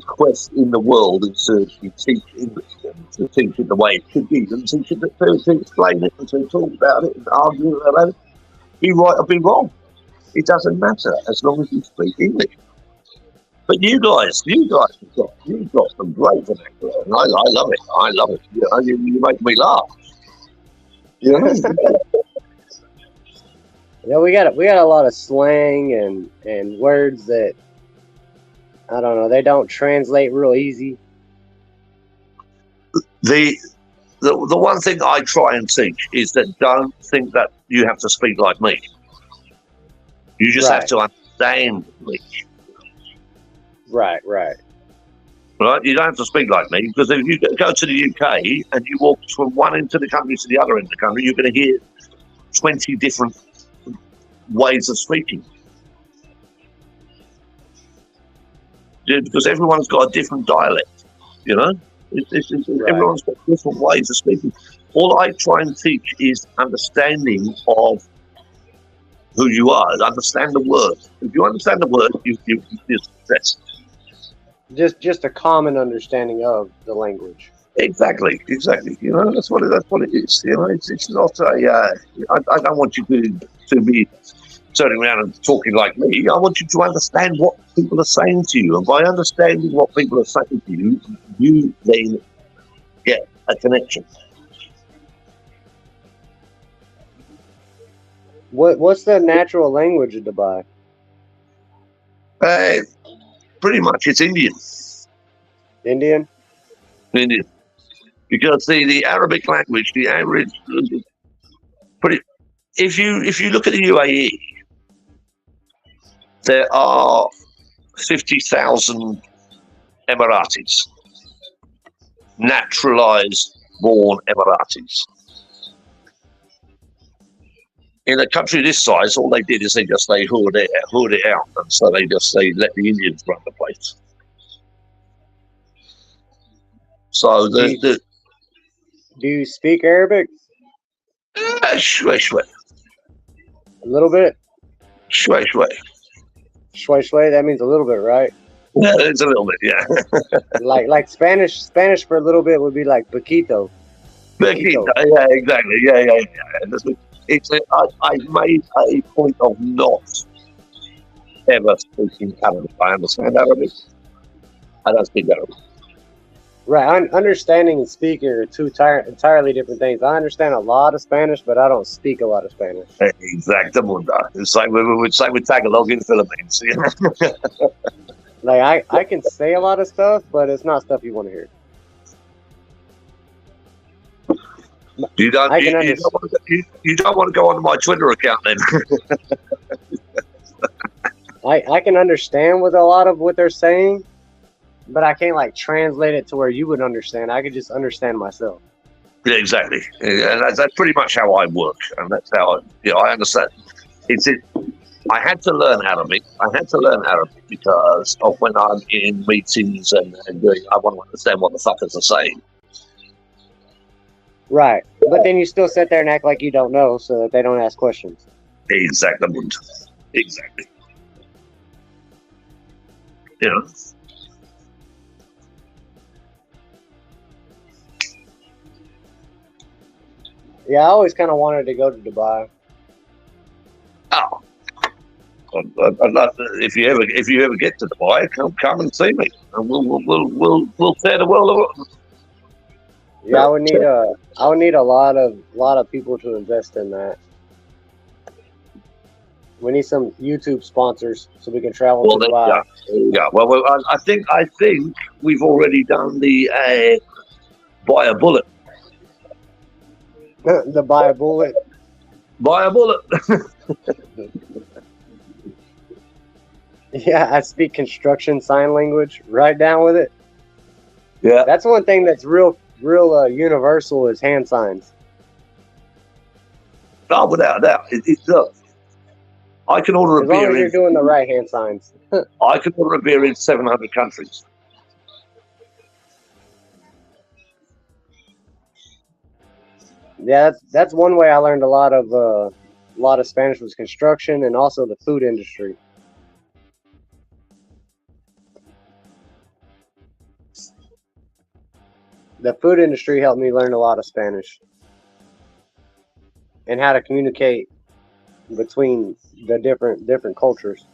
quest in the world is to teach English, and to teach it the way it should be, and teach it to explain it, and to talk about it, and argue about it. Be right or be wrong. It doesn't matter as long as you speak English. But you guys you've got some great vernacular, and I love it. I love it. You make me laugh. You know? Yeah, we got a lot of slang and words that I don't know. They don't translate real easy. The one thing I try and teach is that don't think that you have to speak like me. You just have to understand me. Right, right. Right? You don't have to speak like me, because if you go to the UK and you walk from one end of the country to the other end of the country, you're going to hear 20 different ways of speaking. Yeah, because everyone's got a different dialect, you know? Everyone's got different ways of speaking. All I try and teach is understanding of who you are, understand the word. If you understand the word, you're success. Just a common understanding of the language. Exactly. You know, that's what it is. You know, it's not a. I don't want you to be turning around and talking like me. I want you to understand what people are saying to you, and by understanding what people are saying to you, you then get a connection. What's the natural language of Dubai? Pretty much, it's Indian. Indian. Because the Arabic language, the average, if you look at the UAE, there are 50,000 Emiratis, naturalized, born Emiratis. In a country this size, all they did is they hood it out, and so they let the Indians run the place. So do you speak Arabic? Shway. A little bit. Shway. Shway. That means a little bit, right? Yeah, it's a little bit, yeah. like Spanish for a little bit would be like poquito. Poquito. Yeah, exactly. Yeah. I made a point of not ever speaking Arabic. I understand Arabic. I don't speak Arabic. Right. Understanding and speaking are two entirely different things. I understand a lot of Spanish, but I don't speak a lot of Spanish. Exactamundo. It's like we would say with Tagalog in the Philippines. Like I can say a lot of stuff, but it's not stuff you want to hear. You don't want to go onto my Twitter account then. I can understand with a lot of what they're saying, but I can't like translate it to where you would understand. I could just understand myself. Yeah, exactly. And that's pretty much how I work, and that's how I understand. I had to learn Arabic. Because of when I'm in meetings and doing. I want to understand what the fuckers are saying. Right, but then you still sit there and act like you don't know, so that they don't ask questions. Exactly. You know. Yeah, I always kind of wanted to go to Dubai. Oh. If you ever get to Dubai, come and see me, and we'll tear the world apart. Yeah, I would need a lot of people to invest in that. We need some YouTube sponsors so we can travel to Dubai. Yeah. Well, I think we've already done the buy a bullet. The buy a bullet. Buy a bullet. Yeah, I speak construction sign language. Right down with it. Yeah. That's one thing that's real universal is hand signs. No, without a doubt. It's I can order a beer. As long as you're doing the right hand signs. I can order a beer in 700 countries. Yeah, that's one way I learned a lot of Spanish was construction and also the food industry. The food industry helped me learn a lot of Spanish and how to communicate between the different cultures.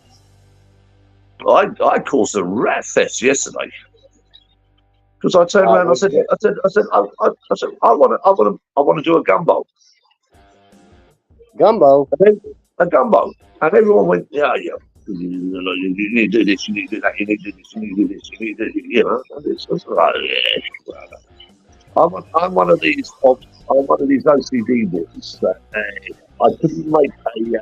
I caused a rat fest yesterday because I turned around. I said, I want to do a gumbo. Gumbo. A gumbo, and everyone went, yeah. You need to do this. You need to do that. You need to do this. You need to do this. You need to do, you know. It's like, yeah. I'm one of these OCD boys that I couldn't make a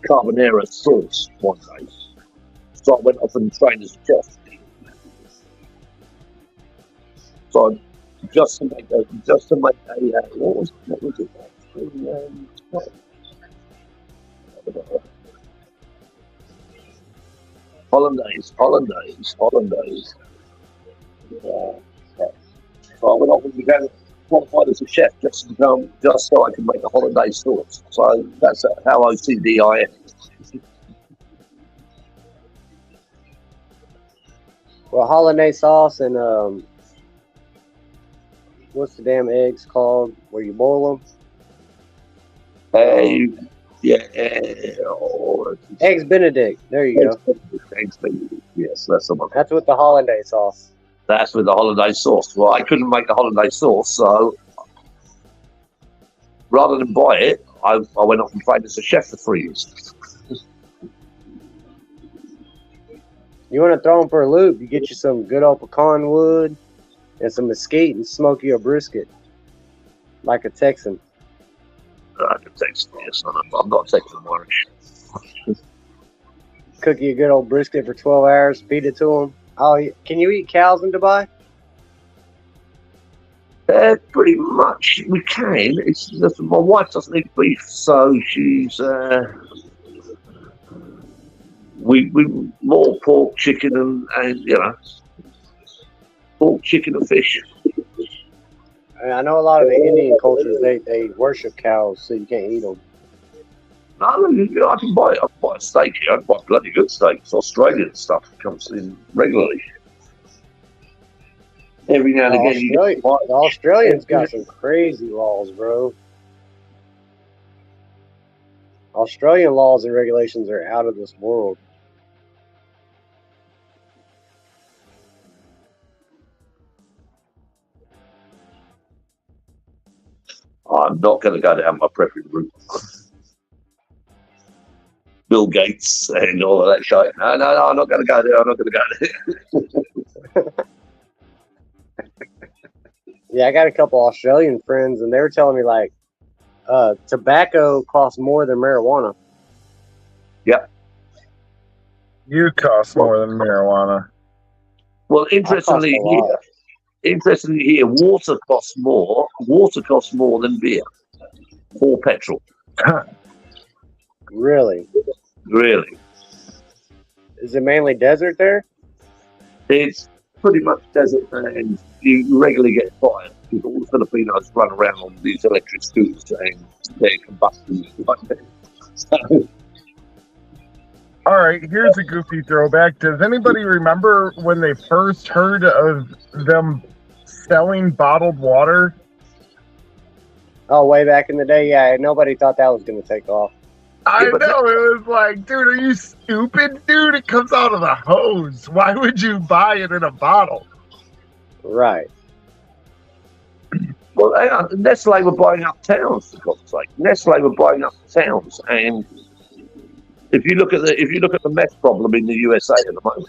carbonara sauce one day So I went off and trained as a chef. So just to make a what was it? Hollandaise. Yeah. So I went off and became qualified as a chef just so I could make a hollandaise sauce. So that's how OCD I am. Well, hollandaise sauce and what's the damn eggs called where you boil them? Eggs Benedict. There you go. Eggs Benedict. Yes, that's the one. That's with the hollandaise sauce. That's with the hollandaise sauce. Well, I couldn't make the hollandaise sauce, so rather than buy it, I went off and trained as a chef for 3 years. You want to throw them for a loop? You get you some good old pecan wood and some mesquite and smoke you a brisket like a Texan. I can Texan, yes. I'm not Texan, I'm Irish. Cook you a good old brisket for 12 hours, feed it to them. Oh, can you eat cows in Dubai? Pretty much we can. It's just my wife doesn't eat beef, so she's we more pork, chicken, and pork, chicken, and fish. I know a lot of the Indian cultures they worship cows, so you can't eat them. No, I can buy a steak here. I can buy bloody good steak. It's Australian stuff. It comes in regularly. Every now and again, the Australians got some crazy laws, bro. Australian laws and regulations are out of this world. I'm not going to go down my preferred route. Bill Gates and all of that shit. No, I'm not going to go there. I'm not going to go there. Yeah, I got a couple Australian friends, and they were telling me like, tobacco costs more than marijuana. Yep. You cost more than marijuana. Well, interestingly here, water costs more. Water costs more than beer or petrol. Really? Really? Is it mainly desert there? It's pretty much desert, and you regularly get fired because all the Filipinos run around on these electric scooters and they're combusting like that. So, all right, here's a goofy throwback. Does anybody remember when they first heard of them selling bottled water? Oh, way back in the day, yeah. Nobody thought that was going to take off. I know, it was like, dude, are you stupid? Dude, it comes out of the hose. Why would you buy it in a bottle? Right. Well, Nestle were buying up towns, for God's sake. Nestle were buying up towns, and if you look at the meth problem in the USA at the moment,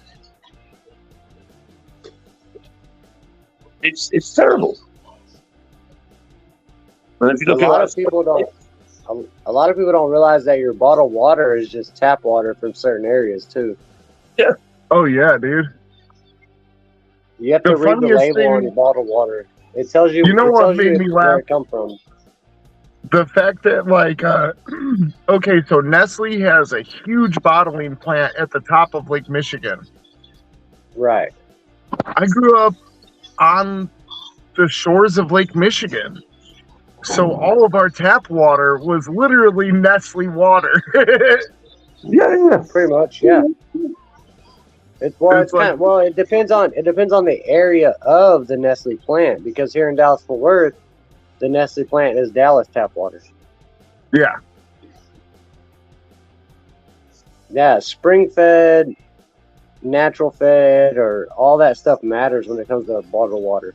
it's terrible. And if you look a lot of people don't realize that your bottled water is just tap water from certain areas too. Yeah. Oh yeah, dude. You have to read the label on your bottled water. It tells you. You know what made me laugh? Where it come from. The fact that, like, okay, so Nestle has a huge bottling plant at the top of Lake Michigan. Right. I grew up on the shores of Lake Michigan. So all of our tap water was literally Nestle water. Yeah. Pretty much, yeah. It depends on the area of the Nestle plant, because here in Dallas-Fort Worth, the Nestle plant is Dallas tap water. Yeah. Yeah, spring fed, natural fed, or all that stuff matters when it comes to bottled water.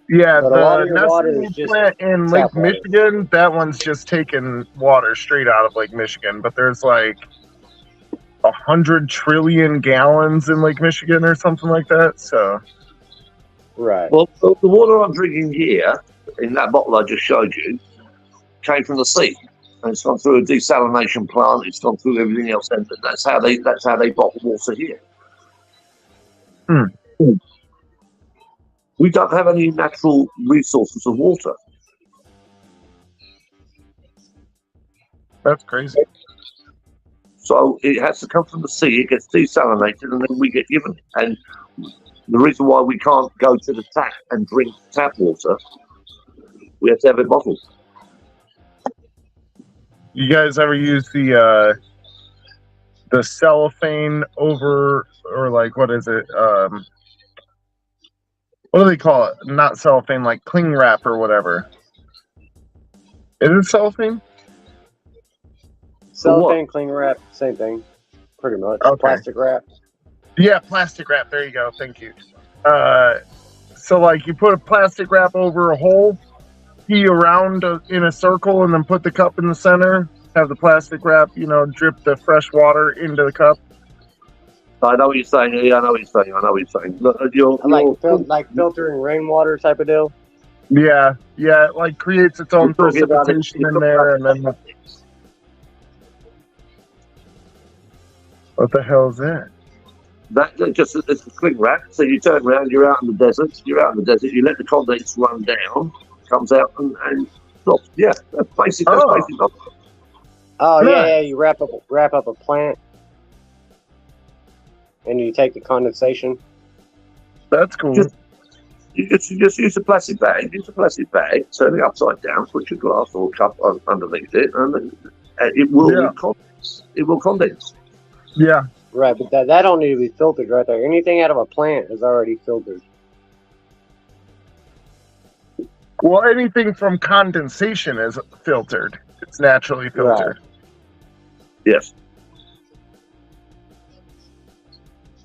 Yeah, but the Nestle plant in Lake Michigan, that one's just taking water straight out of Lake Michigan. But there's like 100 trillion gallons in Lake Michigan or something like that. So, right. Well, the water I'm drinking here in that bottle I just showed you came from the sea. and it's gone through a desalination plant. It's gone through everything else, and that's how they bottle water here. We don't have any natural resources of water. That's crazy. So it has to come from the sea. It gets desalinated, and then we get given it. And the reason why we can't go to the tap and drink tap water, we have to have it bottled. You guys ever use the cellophane over, or like, what is it? What do they call it? Not cellophane, like cling wrap or whatever. Is it cellophane? Cellophane, cling wrap, same thing, pretty much. Okay. Plastic wrap. Yeah, plastic wrap. There you go. Thank you. So like you put a plastic wrap over a hole, pee around in a circle, and then put the cup in the center. Have the plastic wrap, drip the fresh water into the cup. I know what you're saying. Yeah, I know what you're saying. Look, Like filtering rainwater type of deal. Yeah, it like creates its own precipitation in there, and then what the hell is that? It's a cling wrap. So you turn around, you're out in the desert. You let the condensate run down, comes out and stops. Yeah, that's basic. Oh yeah. You wrap up a plant, and you take the condensation. That's cool. You just use a plastic bag. Turn it upside down. Put your glass or cup underneath it, and it will condense. It will condense. Yeah. Right, but that don't need to be filtered right there. Anything out of a plant is already filtered. Well, anything from condensation is filtered. It's naturally filtered. Right. Yes.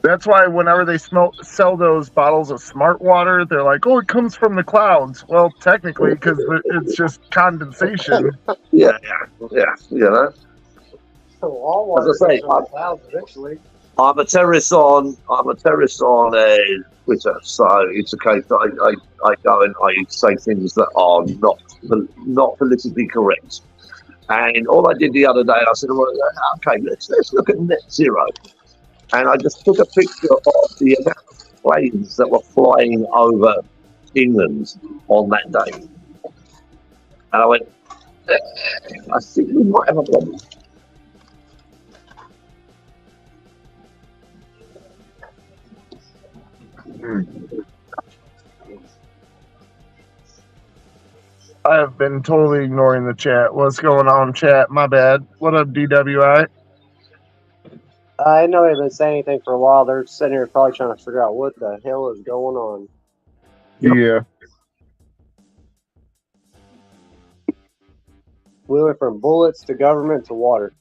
That's why whenever they sell those bottles of smart water, they're like, "Oh, it comes from the clouds." Well, technically, because it's just condensation. Yeah. So all water comes from the clouds eventually. I'm a terrorist on Twitter, so it's a case that I go and I say things that are not politically correct. And all I did the other day, I said, well, okay, let's look at net zero. And I just took a picture of the amount of planes that were flying over England on that day. And I went, I think we might have a problem. I have been totally ignoring the chat. What's going on, chat? My bad. What up, DWI? I know they've been saying anything for a while. They're sitting here probably trying to figure out what the hell is going on. Yeah. We went from bullets to government to water.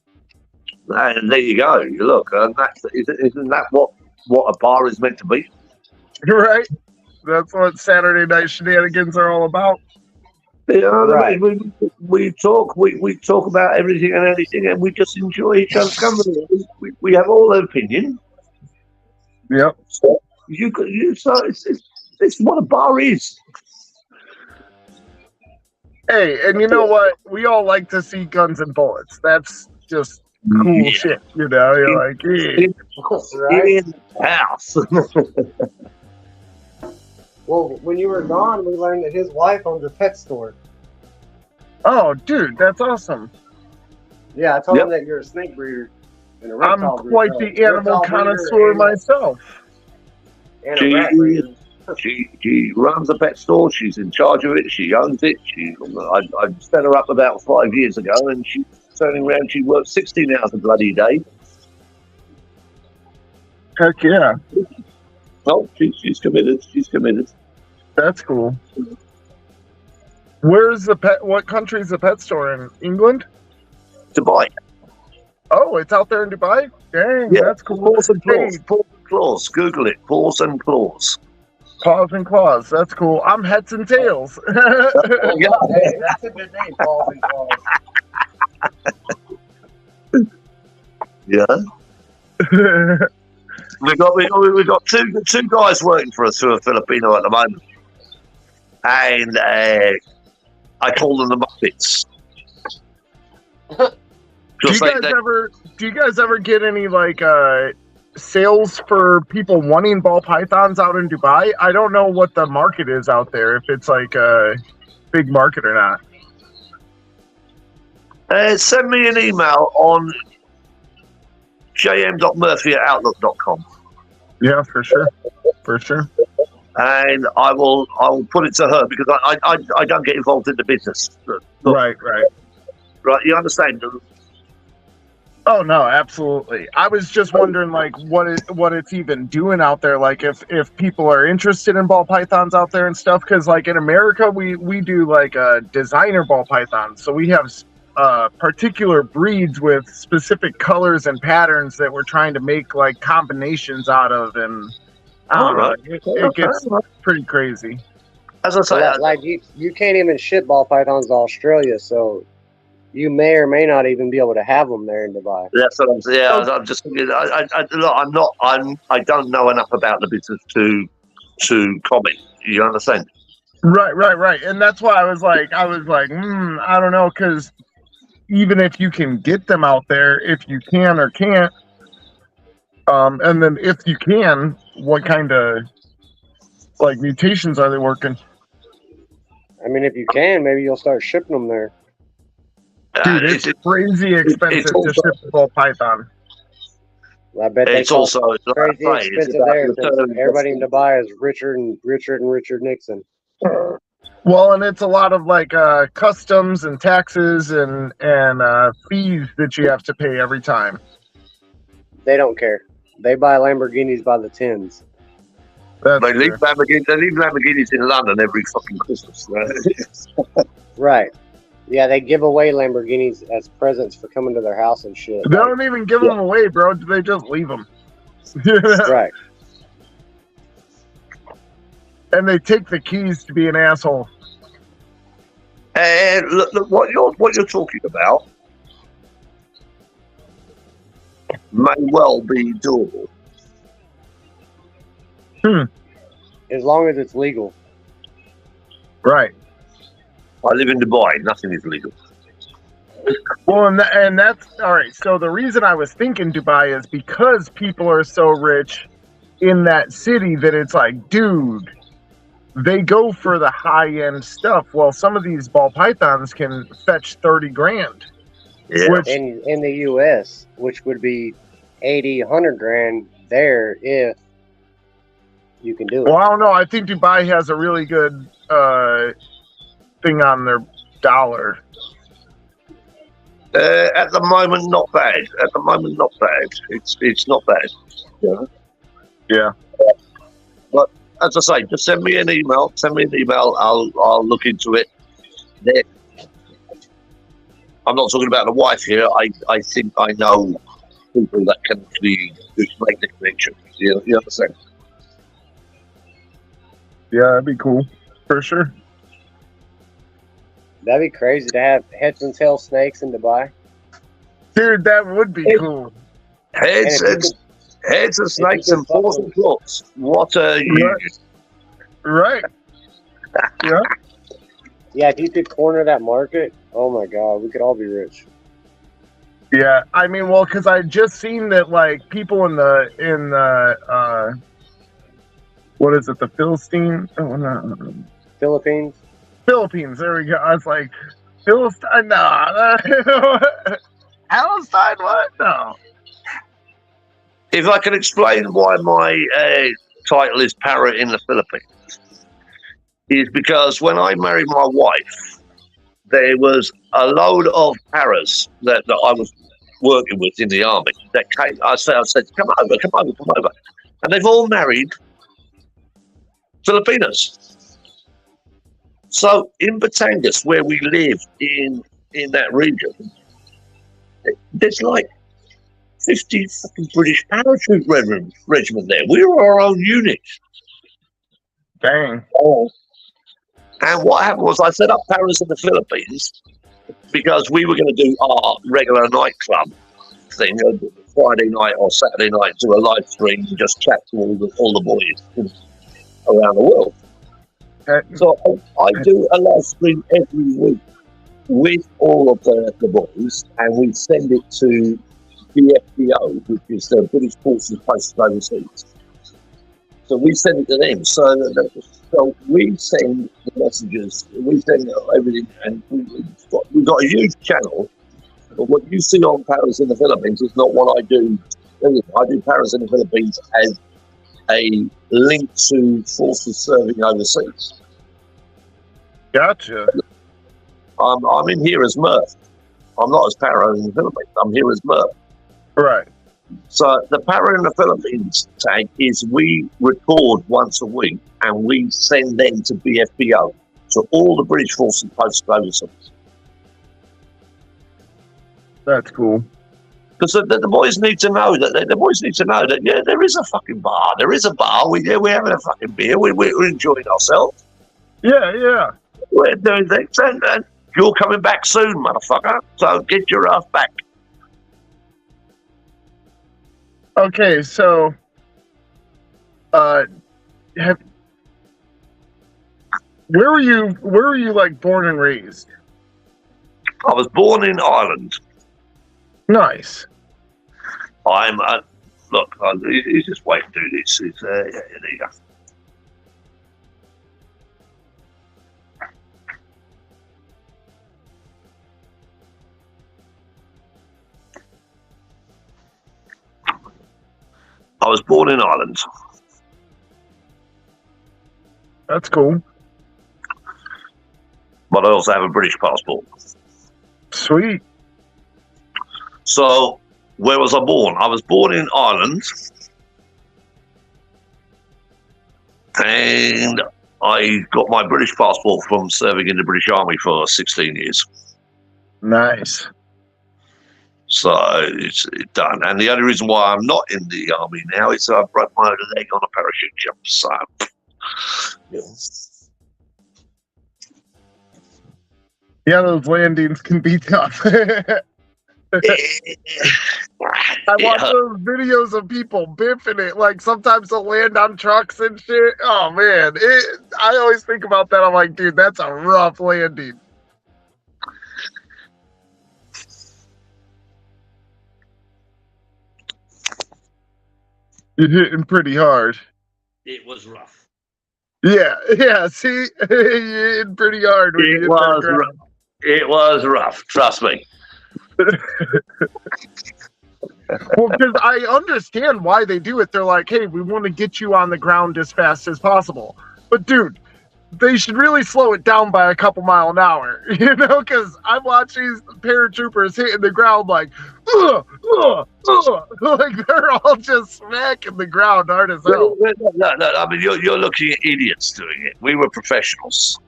And there you go. You look, and isn't that what a bar is meant to be? You're right. That's what Saturday night shenanigans are all about. Yeah, right. We talk about everything and anything, and we just enjoy each other's company. We have all an opinion. Yep. So so it's what a bar is. Hey, and you know what? We all like to see guns and bullets. That's just cool shit, You're like, in the house. Well, when you were gone, we learned that his wife owns a pet store. Oh, dude, that's awesome. Yeah, I told him that you're a snake breeder. And a reptile I'm quite the animal connoisseur myself. And a rat breeder. She runs a pet store. She's in charge of it. She owns it. I set her up about 5 years ago, and she's turning around. She works 16 hours a bloody day. Heck yeah. Oh, she's committed. She's committed. That's cool. Where's the pet? What country is the pet store in? England? Dubai. Oh, it's out there in Dubai? Dang, yeah, that's cool. Paws and claws. Paws and claws. Google it. Paws and claws. Paws and claws. That's cool. I'm heads and tails. Hey, that's a good name, Paws and Claws. Yeah. We've got two guys working for us who are Filipino at the moment, and I call them the Muppets. Do you guys ever get any like sales for people wanting ball pythons out in Dubai? I don't know what the market is out there, if it's like a big market or not. Send me an email on jm.murphy@outlook.com. Yeah, for sure. And I will put it to her because I don't get involved in the business. Look, Right. you understand? Oh no, absolutely. I was just wondering like what it's even doing out there, like if people are interested in ball pythons out there and stuff, because like in America we do like designer ball pythons, so we have particular breeds with specific colors and patterns that we're trying to make like combinations out of, and it gets pretty crazy. As I say, like you can't even ship ball pythons to Australia, so you may or may not even be able to have them there in Dubai. That's what I'm saying. Yeah, I'm just thinking. I don't know enough about the business to comment. You understand? Right. And that's why I was like, I don't know, because even if you can get them out there, if you can or can't, and then if you can, what kind of like mutations are they working? I mean, if you can, maybe you'll start shipping them there. Dude, it's crazy expensive to ship a ball python. I bet it's also crazy expensive there. Everybody in Dubai is Richard Nixon. Well, and it's a lot of like customs and taxes and fees that you have to pay every time. They don't care. They buy Lamborghinis by the tens. They leave Lamborghinis in London every fucking Christmas. Right. Yeah, they give away Lamborghinis as presents for coming to their house and shit. They don't even give them away, bro. They just leave them. Right. And they take the keys to be an asshole. And look, what you're talking about may well be doable. As long as it's legal. Right. I live in Dubai. Nothing is legal. Well, and that's all right. So the reason I was thinking Dubai is because people are so rich in that city that it's like, dude, they go for the high-end stuff. Well, some of these ball pythons can fetch 30 grand. Yeah. Which, in the U.S., which would be 80, 100 grand there if you can do it. Well, I don't know. I think Dubai has a really good thing on their dollar. At the moment, not bad. It's not bad. Yeah. But as I say, just send me an email. I'll look into it. I'm not talking about the wife here. I think I know people that can actually make the connection. You understand? Yeah, that'd be cool for sure. That'd be crazy to have heads and tail snakes in Dubai. Dude, that would be cool. Heads and snakes and paws and claws. What a union. Right. Yeah. Yeah, if you could corner that market, oh my God, we could all be rich. Yeah, I mean, well, because I just seen that like people in the what is it, the Philistine? Oh no, Philippines. There we go. I was like, Philistine? No. Palestine? What? No. If I can explain why my title is Parrot in the Philippines, is because when I married my wife, there was a load of parrots that I was working with in the army that came. I said, come over. And they've all married Filipinos. So in Batangas, where we live in that region, there's like 50 fucking British parachute regiment there. We were our own unit. Dang. And what happened was I set up parrots in the Philippines because we were going to do our regular nightclub thing, Friday night or Saturday night, do a live stream and just chat to all the boys around the world. So I do a live stream every week with all of the boys, and we send it to BFPO, which is the British Forces Posted Overseas. So we send it to them. So we send the messages, we send everything, and we've got a huge channel. But what you see on Paris in the Philippines is not what I do. I do Paris in the Philippines as a link to forces serving overseas. Gotcha. I'm in here as Murph. I'm not as Para in the Philippines. I'm here as Murph. Right. So the Para in the Philippines tag is we record once a week and we send them to BFPO. So all the British forces posted overseas. That's cool. Because the boys need to know that yeah, there is a fucking bar. There is a bar. We're having a fucking beer. We're enjoying ourselves. Yeah. We're doing things, and you're coming back soon, motherfucker. So get your ass back. Okay, so where were you like born and raised? I was born in Ireland. Nice. I'm look. He's just waiting to do this. There you go. I was born in Ireland. That's cool. But I also have a British passport. Sweet. So, where was I born? I was born in Ireland. And I got my British passport from serving in the British Army for 16 years. Nice. So it's done. And the only reason why I'm not in the army now is I broke my leg on a parachute jump. So, yeah, those landings can be tough. I watch those videos of people biffing it. Like sometimes they'll land on trucks and shit. Oh man, I always think about that. I'm like, dude, that's a rough landing. You're hitting pretty hard. It was rough. Yeah. See, you're hitting pretty hard. When It was rough. It was rough. Trust me. Well, because I understand why they do it. They're like, hey, we want to get you on the ground as fast as possible. But dude, they should really slow it down by a couple mile an hour, you know, because I watch these paratroopers hitting the ground like, like they're all just smacking the ground hard as hell. No, I mean, you're looking at idiots doing it. We were professionals.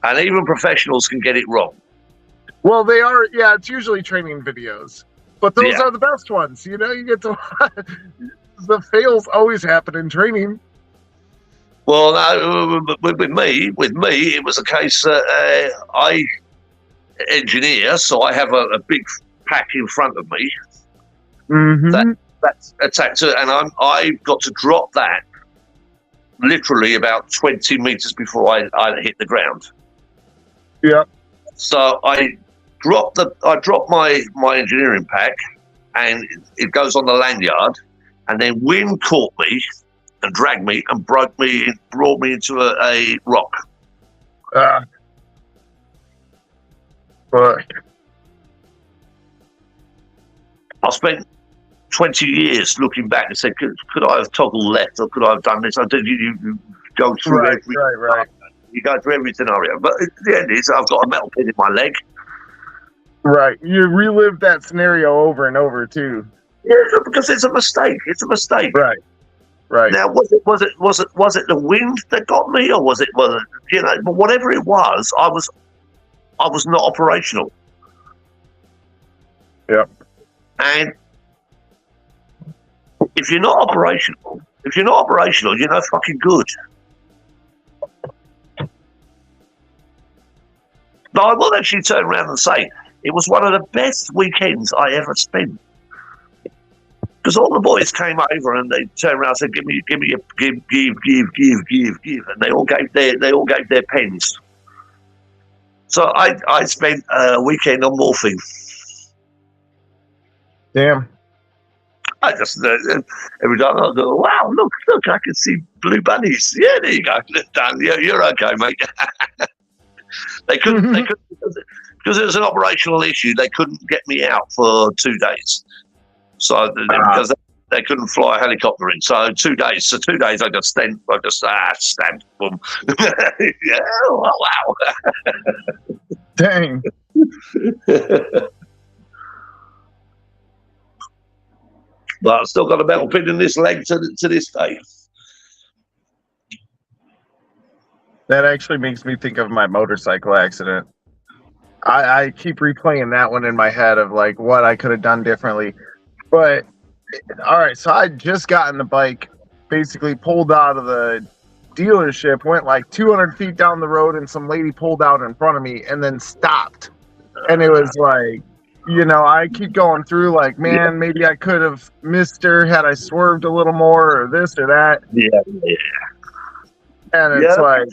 And even professionals can get it wrong. Well, they are, yeah, it's usually training videos. But those are the best ones, you know, you get to the fails always happen in training. Well, no, with me, it was a case that I engineer, so I have a big pack in front of me. Mm-hmm. That's attacked, and I've got to drop that literally about 20 meters before I hit the ground. Yeah. So I dropped my engineering pack, and it goes on the lanyard, and then wind caught me and dragged me and brought me into a rock. Right. I spent 20 years looking back and said, could I have toggled left or could I have done this? I did. You go through every right. You go through every scenario, but the end is I've got a metal pin in my leg. Right, you relive that scenario over and over too. Yeah, because it's a mistake. Right. Now, was it the wind that got me, or was it you know? But whatever it was, I was not operational. Yep. And if you're not operational, you're no fucking good. But I will actually turn around and say it was one of the best weekends I ever spent. Because all the boys came over and they turned around and said, give, and they all gave their pens. So I spent a weekend on morphine. Damn. I just every time I go, wow, look, I can see blue bunnies. Yeah, there you go. Done. Yeah, you're okay, mate. They couldn't because it was an operational issue. They couldn't get me out for 2 days. So because they couldn't fly a helicopter in, so 2 days. So 2 days, I just stamped. Boom. Yeah, wow. Dang. But I've still got a metal pin in this leg to this day. That actually makes me think of my motorcycle accident. I keep replaying that one in my head of like what I could have done differently. But all right, so I just gotten the bike, basically pulled out of the dealership, went like 200 feet down the road, and some lady pulled out in front of me and then stopped. And it was like, you know, I keep going through like, man, maybe I could have missed her had I swerved a little more or this or that. Yeah. And it's like,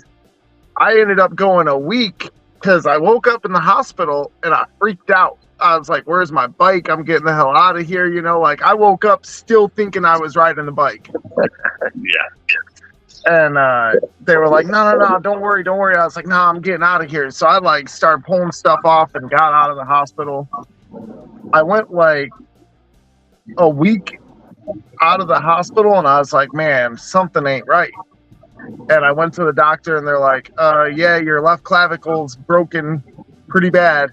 I ended up going a week because I woke up in the hospital and I freaked out. I was like, where's my bike? I'm getting the hell out of here. You know, like I woke up still thinking I was riding the bike. And they were like, no, don't worry. I was like, no, I'm getting out of here. So I like started pulling stuff off and got out of the hospital. I went like a week out of the hospital and I was like, man, something ain't right. And I went to the doctor and they're like, yeah, your left clavicle's broken pretty bad.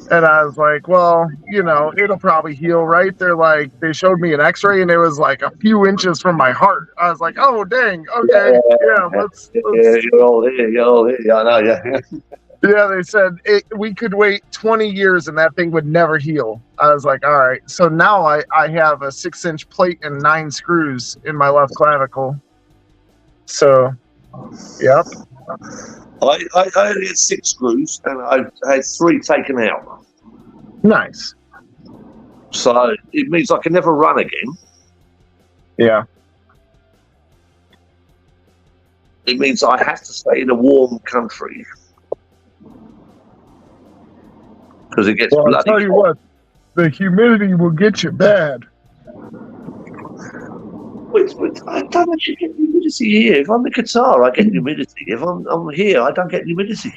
And I was like, well, you know, it'll probably heal, right? They're like, they showed me an x-ray and it was like a few inches from my heart. I was like, oh, dang. Okay. Yeah, let's you're all here. Yeah, I know, yeah. Yeah, they said we could wait 20 years and that thing would never heal. I was like, all right. So now I have a 6-inch plate and 9 screws in my left clavicle. So, yep. I only had 6 screws and I had 3 taken out. Nice. So it means I can never run again. Yeah. It means I have to stay in a warm country. Because it gets bloody. I'll tell you what, the humidity will get you bad. I don't actually get humidity here. If I'm in Qatar, I get humidity. If I'm here, I don't get humidity.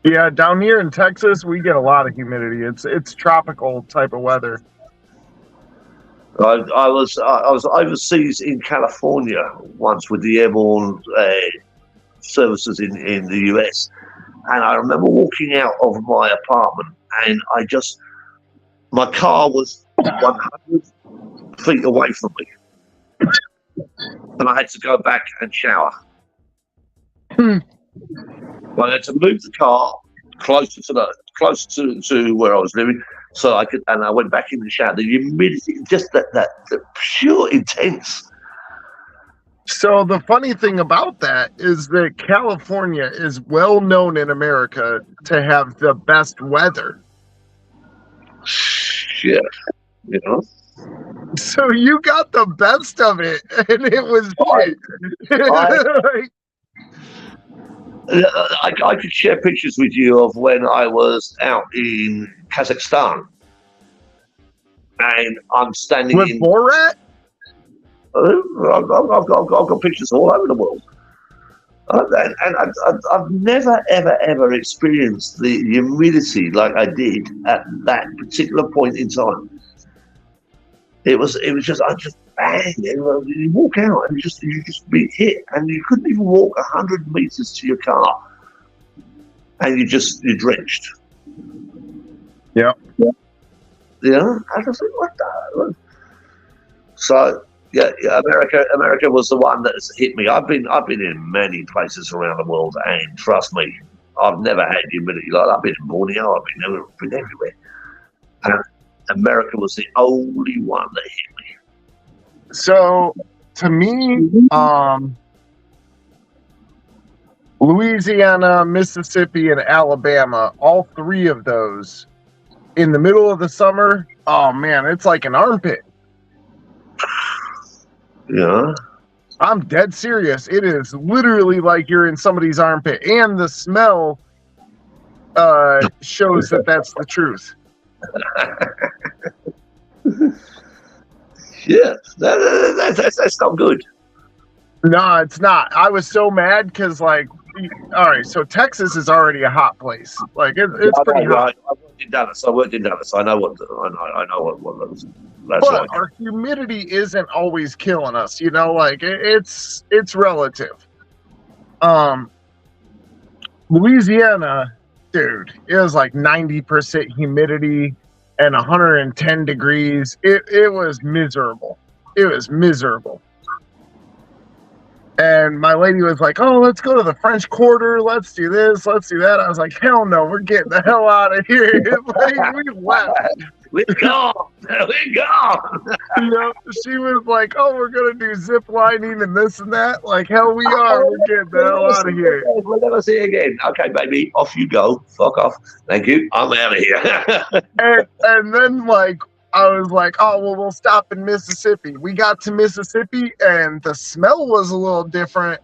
Yeah, down here in Texas, we get a lot of humidity. It's tropical type of weather. I was overseas in California once with the airborne services in the US, and I remember walking out of my apartment, and my car was 100 feet away from me. And I had to go back and shower. I had to move the car closer to where I was living, so I could. And I went back in the shower. The humidity, just that pure intense. So the funny thing about that is that California is well known in America to have the best weather. Shit, you know. So you got the best of it, and it was shit. I could share pictures with you of when I was out in Kazakhstan, and I'm standing with in Borat. I've got pictures all over the world, and I've never ever experienced the humidity like I did at that particular point in time. It was just bang. You walk out and you just be hit, and you couldn't even walk 100 meters to your car, and you're drenched. Yeah. Yeah. I just think, what the? So yeah. America was the one that has hit me. I've been in many places around the world, and trust me, I've never had humidity like that. I've been in Borneo. I've been everywhere. And America was the only one that hit me. So, to me, Louisiana, Mississippi, and Alabama, all 3 of those, in the middle of the summer, oh man, it's like an armpit. Yeah. I'm dead serious. It is literally like you're in somebody's armpit. And the smell shows that that's the truth. Yeah, that's not good. No, it's not. I was so mad because, like, all right, so Texas is already a hot place. Like, it's pretty hot. I worked in Dallas. I know what that's But like. our humidity isn't always killing us, you know. Like, it's relative. Louisiana, dude, it was like 90% humidity and 110 degrees. It was miserable. It was miserable. And my lady was like, "Oh, let's go to the French Quarter. Let's do this. Let's do that." I was like, "Hell no, we're getting the hell out of here." Like, we left. We're gone. We're gone. You know, she was like, "Oh, we're gonna do zip lining and this and that." Like, hell, we are. We're getting the hell out of here. We'll never see you again. Okay, baby, off you go. Fuck off. Thank you. I'm out of here. And then, like, I was like, "Oh, well, we'll stop in Mississippi." We got to Mississippi, and the smell was a little different,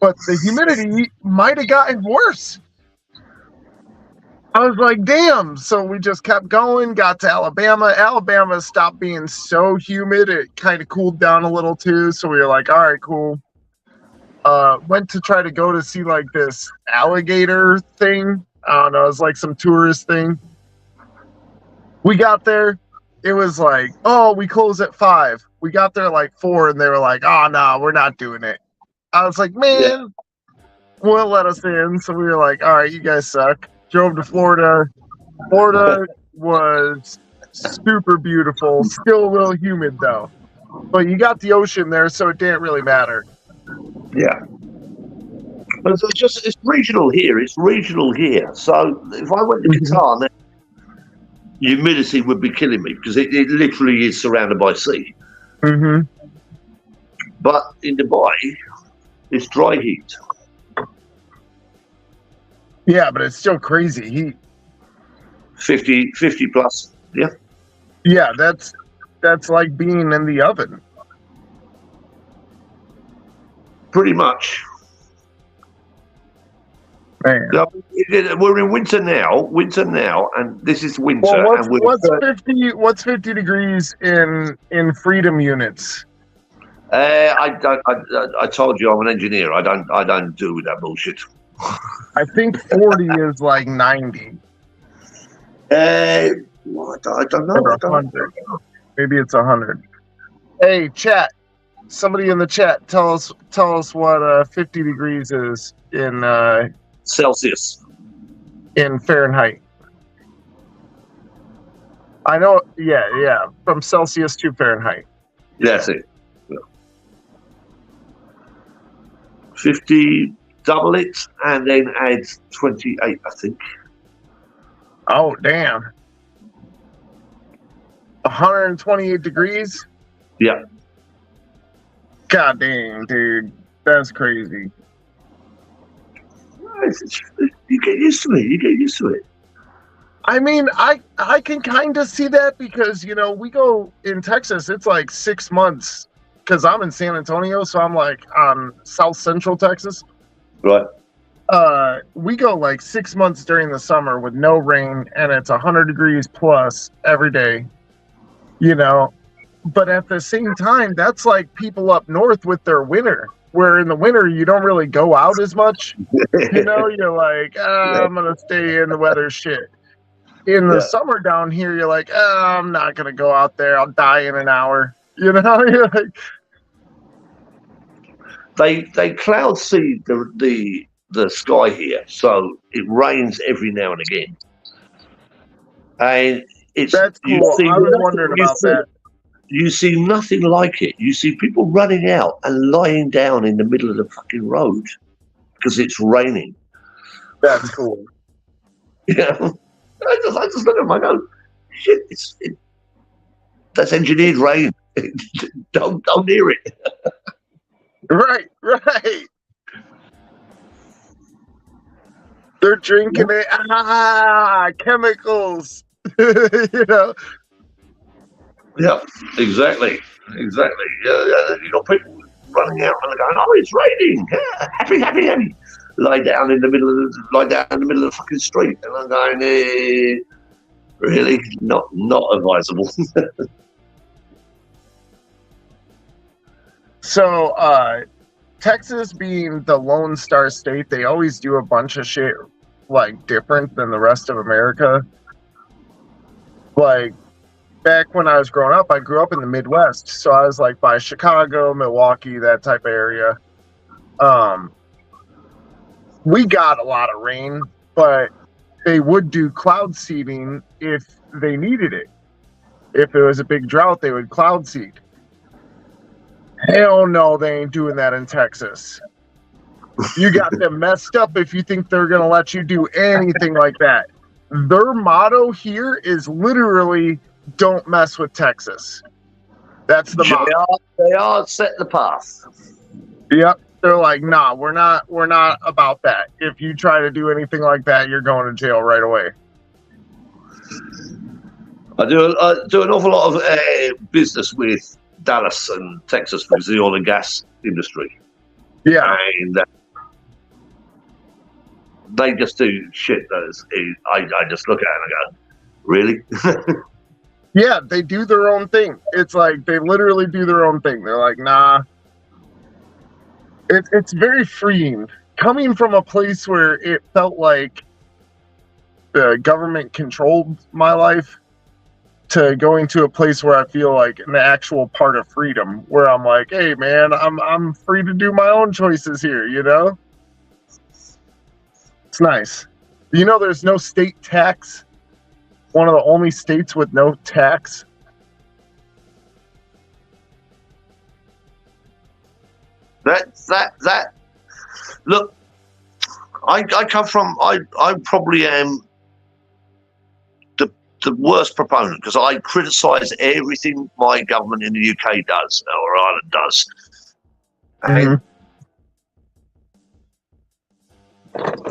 but the humidity might have gotten worse. I was like, damn. So we just kept going, got to Alabama. Alabama stopped being so humid. It kind of cooled down a little too. So we were like, all right, cool. Went to try to go to see like this alligator thing. I don't know. It was like some tourist thing. We got there. It was like, oh, we close at 5. We got there like 4 and they were like, oh, no, we're not doing it. I was like, man, won't let us in. So we were like, all right, you guys suck. Drove to Florida. Florida was super beautiful. Still a little humid though. But you got the ocean there, so it didn't really matter. Yeah. But it's regional here. It's regional here. So if I went to Qatar, then humidity would be killing me because it literally is surrounded by sea. Mm-hmm. But in Dubai, it's dry heat. Yeah, but it's still crazy heat. 50 plus. Yeah. Yeah, that's like being in the oven. Pretty much. Man. We're in winter now, and this is winter. Well, and what's 50 degrees in freedom units? I told you I'm an engineer. I don't do with that bullshit. I think 40 is like 90. I don't know. Or 100. Maybe it's 100. Hey, chat. Somebody in the chat, tell us what 50 degrees is in Celsius. In Fahrenheit. I know. Yeah. From Celsius to Fahrenheit. That's it. Yeah. 50. Double it and then add 28, I think. Oh, damn. 128 degrees? Yeah. God dang, dude. That's crazy. You get used to it. I mean, I can kind of see that because, you know, we go in Texas, it's like 6 months because I'm in San Antonio, so I'm like on South Central Texas. Right. We go like 6 months during the summer with no rain and it's 100 degrees plus every day, you know, but at the same time, that's like people up north with their winter, where in the winter, you don't really go out as much, you know, you're like, I'm going to stay in the weather shit. In the summer down here, you're like, I'm not going to go out there. I'll die in an hour, you know, you're like, They cloud seed the sky here, so it rains every now and again. And that's cool. I was wondering about that. You see nothing like it. You see people running out and lying down in the middle of the fucking road because it's raining. That's cool. Yeah, I just look at them. I go, shit, that's engineered rain. don't near it. Right. They're drinking it. Chemicals. You know. Yeah, exactly. Yeah, you got people running out and going, oh, it's raining. Yeah, happy. lie down in the middle of the fucking street. And I'm going, really? Not advisable. So, Texas being the Lone Star state, they always do a bunch of shit like different than the rest of America. Like back when I was growing up, I grew up in the Midwest, so I was like by Chicago, Milwaukee, that type of area. We got a lot of rain, but they would do cloud seeding if they needed it. If it was a big drought, they would cloud seed. Hell no, they ain't doing that in Texas. You got them messed up if you think they're going to let you do anything like that. Their motto here is literally, don't mess with Texas. That's the motto. They are set the path. Yep. They're like, nah, we're not about that. If you try to do anything like that, you're going to jail right away. I do an awful lot of business with Dallas and Texas because the oil and gas industry. Yeah. And they just do shit that is, I just look at it and I go, really? Yeah, they do their own thing. It's like they literally do their own thing. They're like, nah. It's very freeing. Coming from a place where it felt like the government controlled my life to going to a place where I feel like an actual part of freedom, where I'm like, hey man, I'm free to do my own choices here, you know? It's nice. You know there's no state tax? One of the only states with no tax. That look, I come from, I probably am the worst proponent because I criticise everything my government in the UK does or Ireland does. And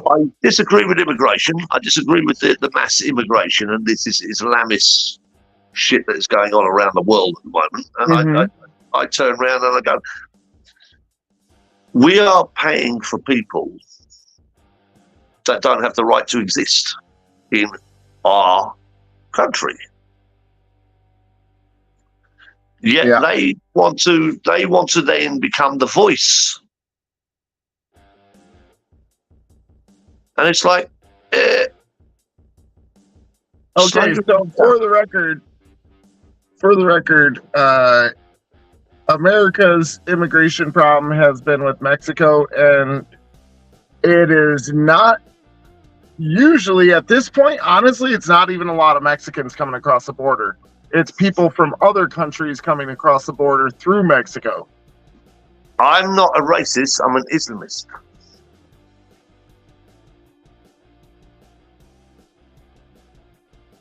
I disagree with immigration. I disagree with the mass immigration and this is Islamist shit that is going on around the world at the moment. And I turn around and I go, we are paying for people that don't have the right to exist in our country. Yet they want to then become the voice. And it's like, okay, so for the record, America's immigration problem has been with Mexico, and it is not usually at this point, honestly, it's not even a lot of Mexicans coming across the border. It's people from other countries coming across the border through Mexico. I'm not a racist, I'm an Islamist.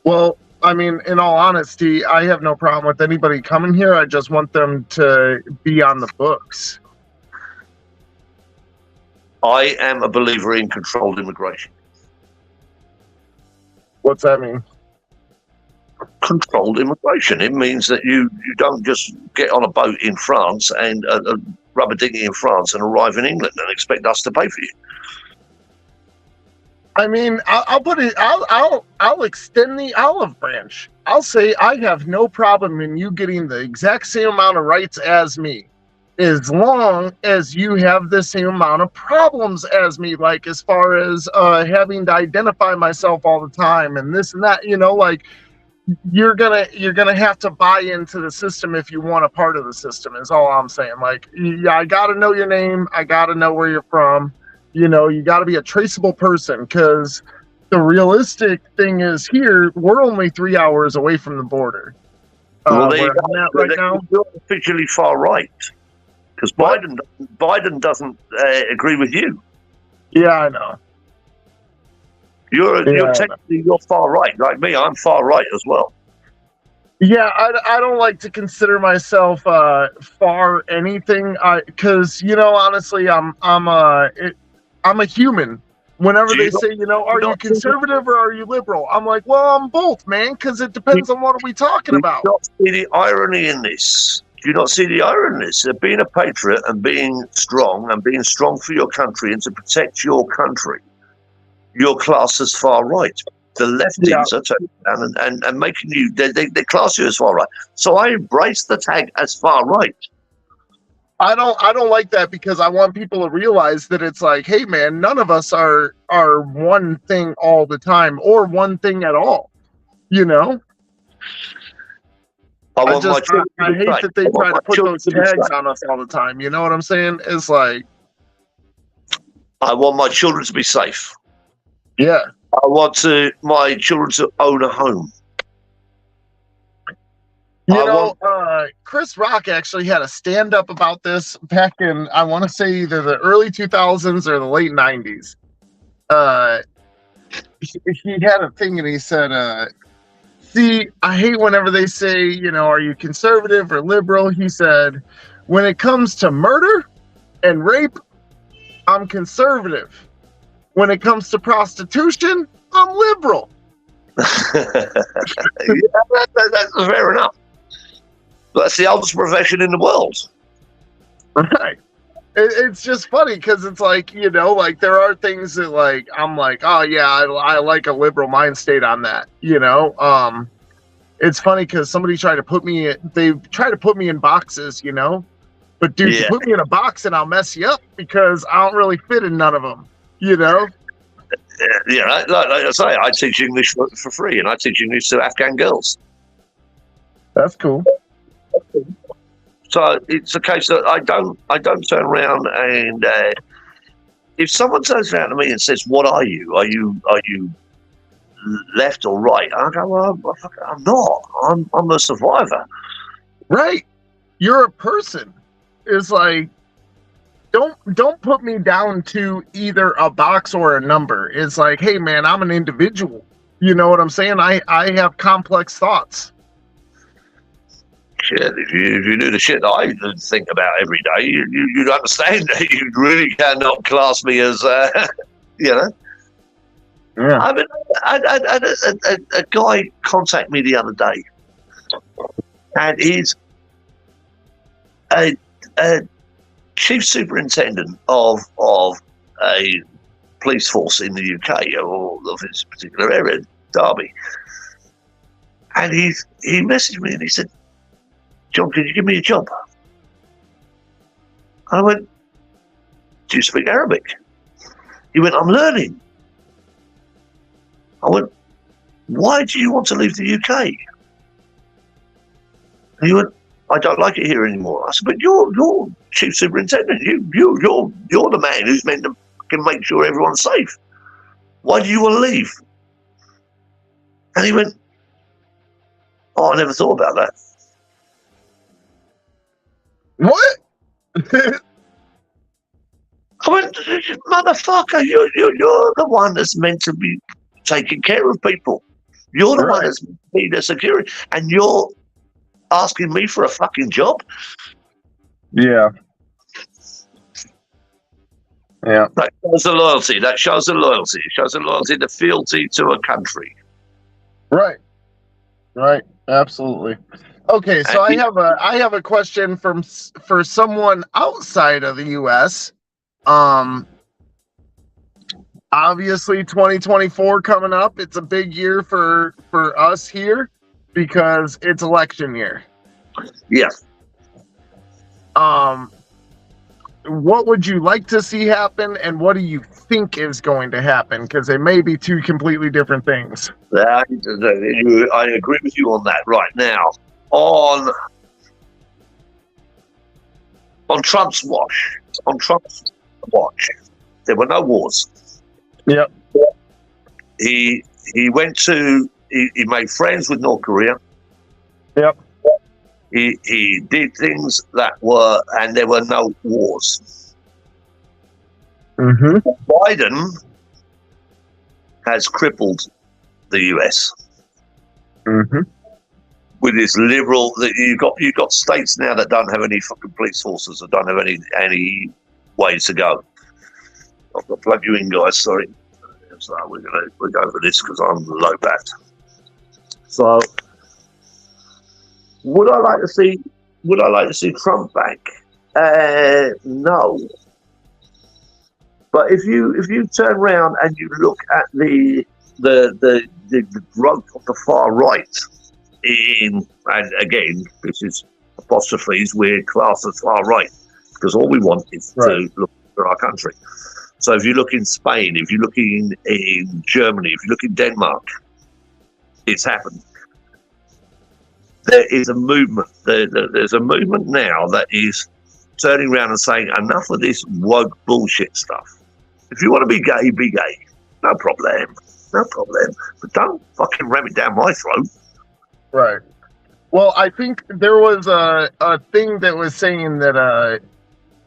Well, I mean, in all honesty, I have no problem with anybody coming here. I just want them to be on the books. I am a believer in controlled immigration. What's that mean? Controlled immigration. It means that you don't just get on a boat in France and a rubber dinghy in France and arrive in England and expect us to pay for you. I mean, I'll put it. I'll extend the olive branch. I'll say I have no problem in you getting the exact same amount of rights as me, as long as you have the same amount of problems as me. Like as far as having to identify myself all the time and this and that. You know, like you're gonna have to buy into the system if you want a part of the system. Is all I'm saying. Like, yeah, I gotta know your name. I gotta know where you're from. You know, you got to be a traceable person because the realistic thing is here, we're only 3 hours away from the border. Well, right now, you're officially far right because Biden doesn't agree with you. Yeah, I know. You're technically you're far right, like me. I'm far right as well. Yeah, I don't like to consider myself far anything because you know, honestly, I'm a human. Whenever they say, you know, are you conservative or are you liberal? I'm like, well, I'm both, man, because it depends on what are we talking about. See the irony in this. Do you not see the irony in this? Being a patriot and being strong for your country and to protect your country, you're classed as far right. The lefties are turning down and making you, they class you as far right. So I embrace the tag as far right. I don't like that, because I want people to realize that it's like, hey man, none of us are one thing all the time or one thing at all. You know? I hate that they try to put those tags on us all the time. You know what I'm saying? It's like, I want my children to be safe. Yeah. I want my children to own a home. Chris Rock actually had a stand-up about this back in, I want to say, either the early 2000s or the late 90s. He had a thing and he said, see, I hate whenever they say, are you conservative or liberal? He said, when it comes to murder and rape, I'm conservative. When it comes to prostitution, I'm liberal. That's fair enough. That's the oldest profession in the world. Right. It's just funny because it's like, there are things that like, I'm like, oh yeah, I like a liberal mind state on that, It's funny because somebody tried to put me in boxes, but dude, you put me in a box and I'll mess you up because I don't really fit in none of them, Yeah, like I say, I teach English for free and I teach English to Afghan girls. That's cool. So it's a case that I don't turn around and if someone turns around to me and says, "What are you? Are you left or right?" I go, "Well, I'm not. I'm a survivor." Right. You're a person. It's like, don't put me down to either a box or a number. It's like, hey man, I'm an individual. You know what I'm saying? I have complex thoughts. Shit, if you knew the shit that I think about every day, you'd understand that you really cannot class me as, Yeah. I mean, I had a guy contact me the other day, and he's a chief superintendent of a police force in the UK, or of this particular area, Derby. And he messaged me and he said, "John, can you give me a job?" I went, "Do you speak Arabic?" He went, "I'm learning." I went, "Why do you want to leave the UK?" And he went, "I don't like it here anymore." I said, "But you're chief superintendent. You're the man who's meant to can make sure everyone's safe. Why do you want to leave?" And he went, "Oh, I never thought about that." What? I went, "Motherfucker, you're the one that's meant to be taking care of people. You're the one that's meant to be the security, and you're asking me for a fucking job?" Yeah. Yeah. That shows the loyalty. That shows the loyalty. It shows the loyalty, the fealty to a country. Right. Right. Absolutely. Okay, so I have a question for someone outside of the U.S. Obviously 2024 coming up. It's a big year for us here because it's election year. Yeah. What would you like to see happen, and what do you think is going to happen? Because they may be two completely different things. I agree with you on that right now. On Trump's watch, there were no wars. Yep. He made friends with North Korea. Yep. He did things and there were no wars. Mm-hmm. Biden has crippled the US. Mm-hmm. With his liberal, you've got states now that don't have any fucking police forces, that don't have any ways to go. I've got to plug you in, guys. Sorry. So we're going for this because I'm low bat. So would I like to see would I like to see Trump back? No. But if you turn around and you look at the growth of the far right and again, this is apostrophes, we're classed as far right because all we want is to look for our country. So if you look in Spain, if you look in Germany, if you look in Denmark, it's happened. There is a movement. There's a movement now that is turning around and saying enough of this woke bullshit stuff. If you want to be gay, be gay. No problem. No problem. But don't fucking ram it down my throat. Right. Well, I think there was a thing that was saying that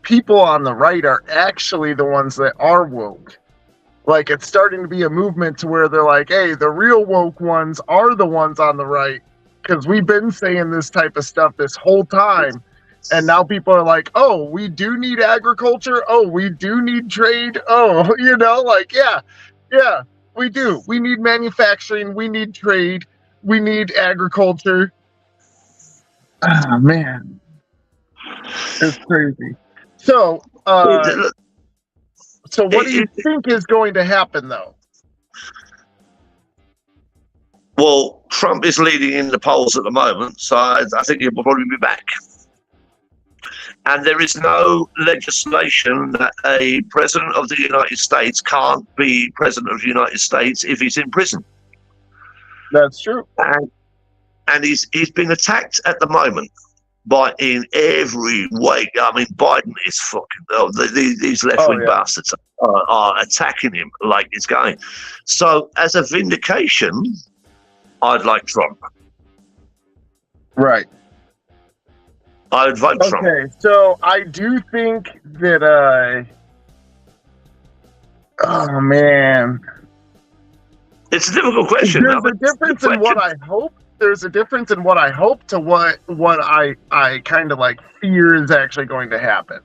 people on the right are actually the ones that are woke. Like, it's starting to be a movement to where they're like, hey, the real woke ones are the ones on the right. Because we've been saying this type of stuff this whole time. And now people are like, oh, we do need agriculture. Oh, we do need trade. Oh, you know, like, yeah, we do. We need manufacturing. We need trade. We need agriculture. Oh, man. It's crazy. So what do you think is going to happen, though? Well, Trump is leading in the polls at the moment, so I think he'll probably be back. And there is no legislation that a president of the United States can't be president of the United States if he's in prison. That's true. And he's being attacked at the moment by in every way. I mean, Biden is fucking these left-wing bastards are attacking him like it's going. So, as a vindication, I'd like Trump. Right. I would vote Trump. Okay, so I do think that oh man, it's a difficult question. There's a difference in what I hope. There's a difference in what I hope to what I kind of like fear is actually going to happen.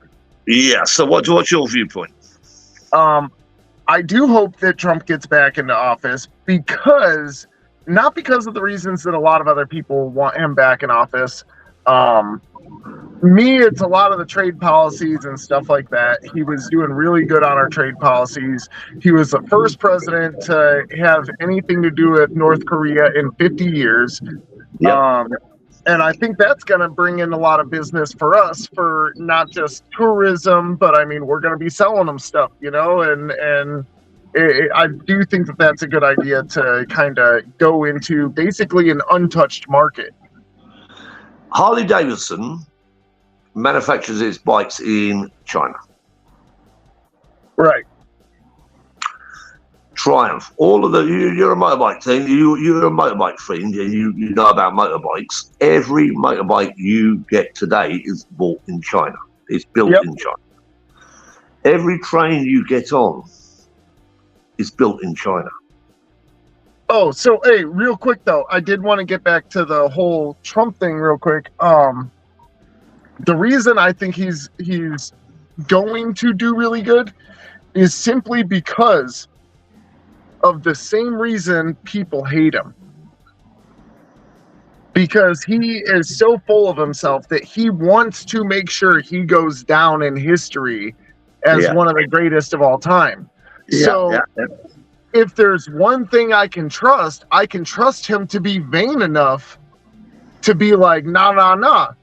Yeah. So what's your viewpoint? I do hope that Trump gets back into office because not because of the reasons that a lot of other people want him back in office. Me, it's a lot of the trade policies and stuff like that. He was doing really good on our trade policies. He was the first president to have anything to do with North Korea in 50 years. Yep. And I think that's going to bring in a lot of business for us for not just tourism, but I mean, we're going to be selling them stuff, you know, and I do think that that's a good idea to kind of go into basically an untouched market. Harley Davidson manufactures its bikes in China. Right. Triumph. All of you're a motorbike team. You're a motorbike friend. You know about motorbikes. Every motorbike you get today is bought in China. It's built in China. Every train you get on is built in China. Oh, so hey, real quick though, I did want to get back to the whole Trump thing real quick. The reason I think he's going to do really good is simply because of the same reason people hate him. Because he is so full of himself that he wants to make sure he goes down in history as one of the greatest of all time. If there's one thing I can trust him to be vain enough to be like, nah.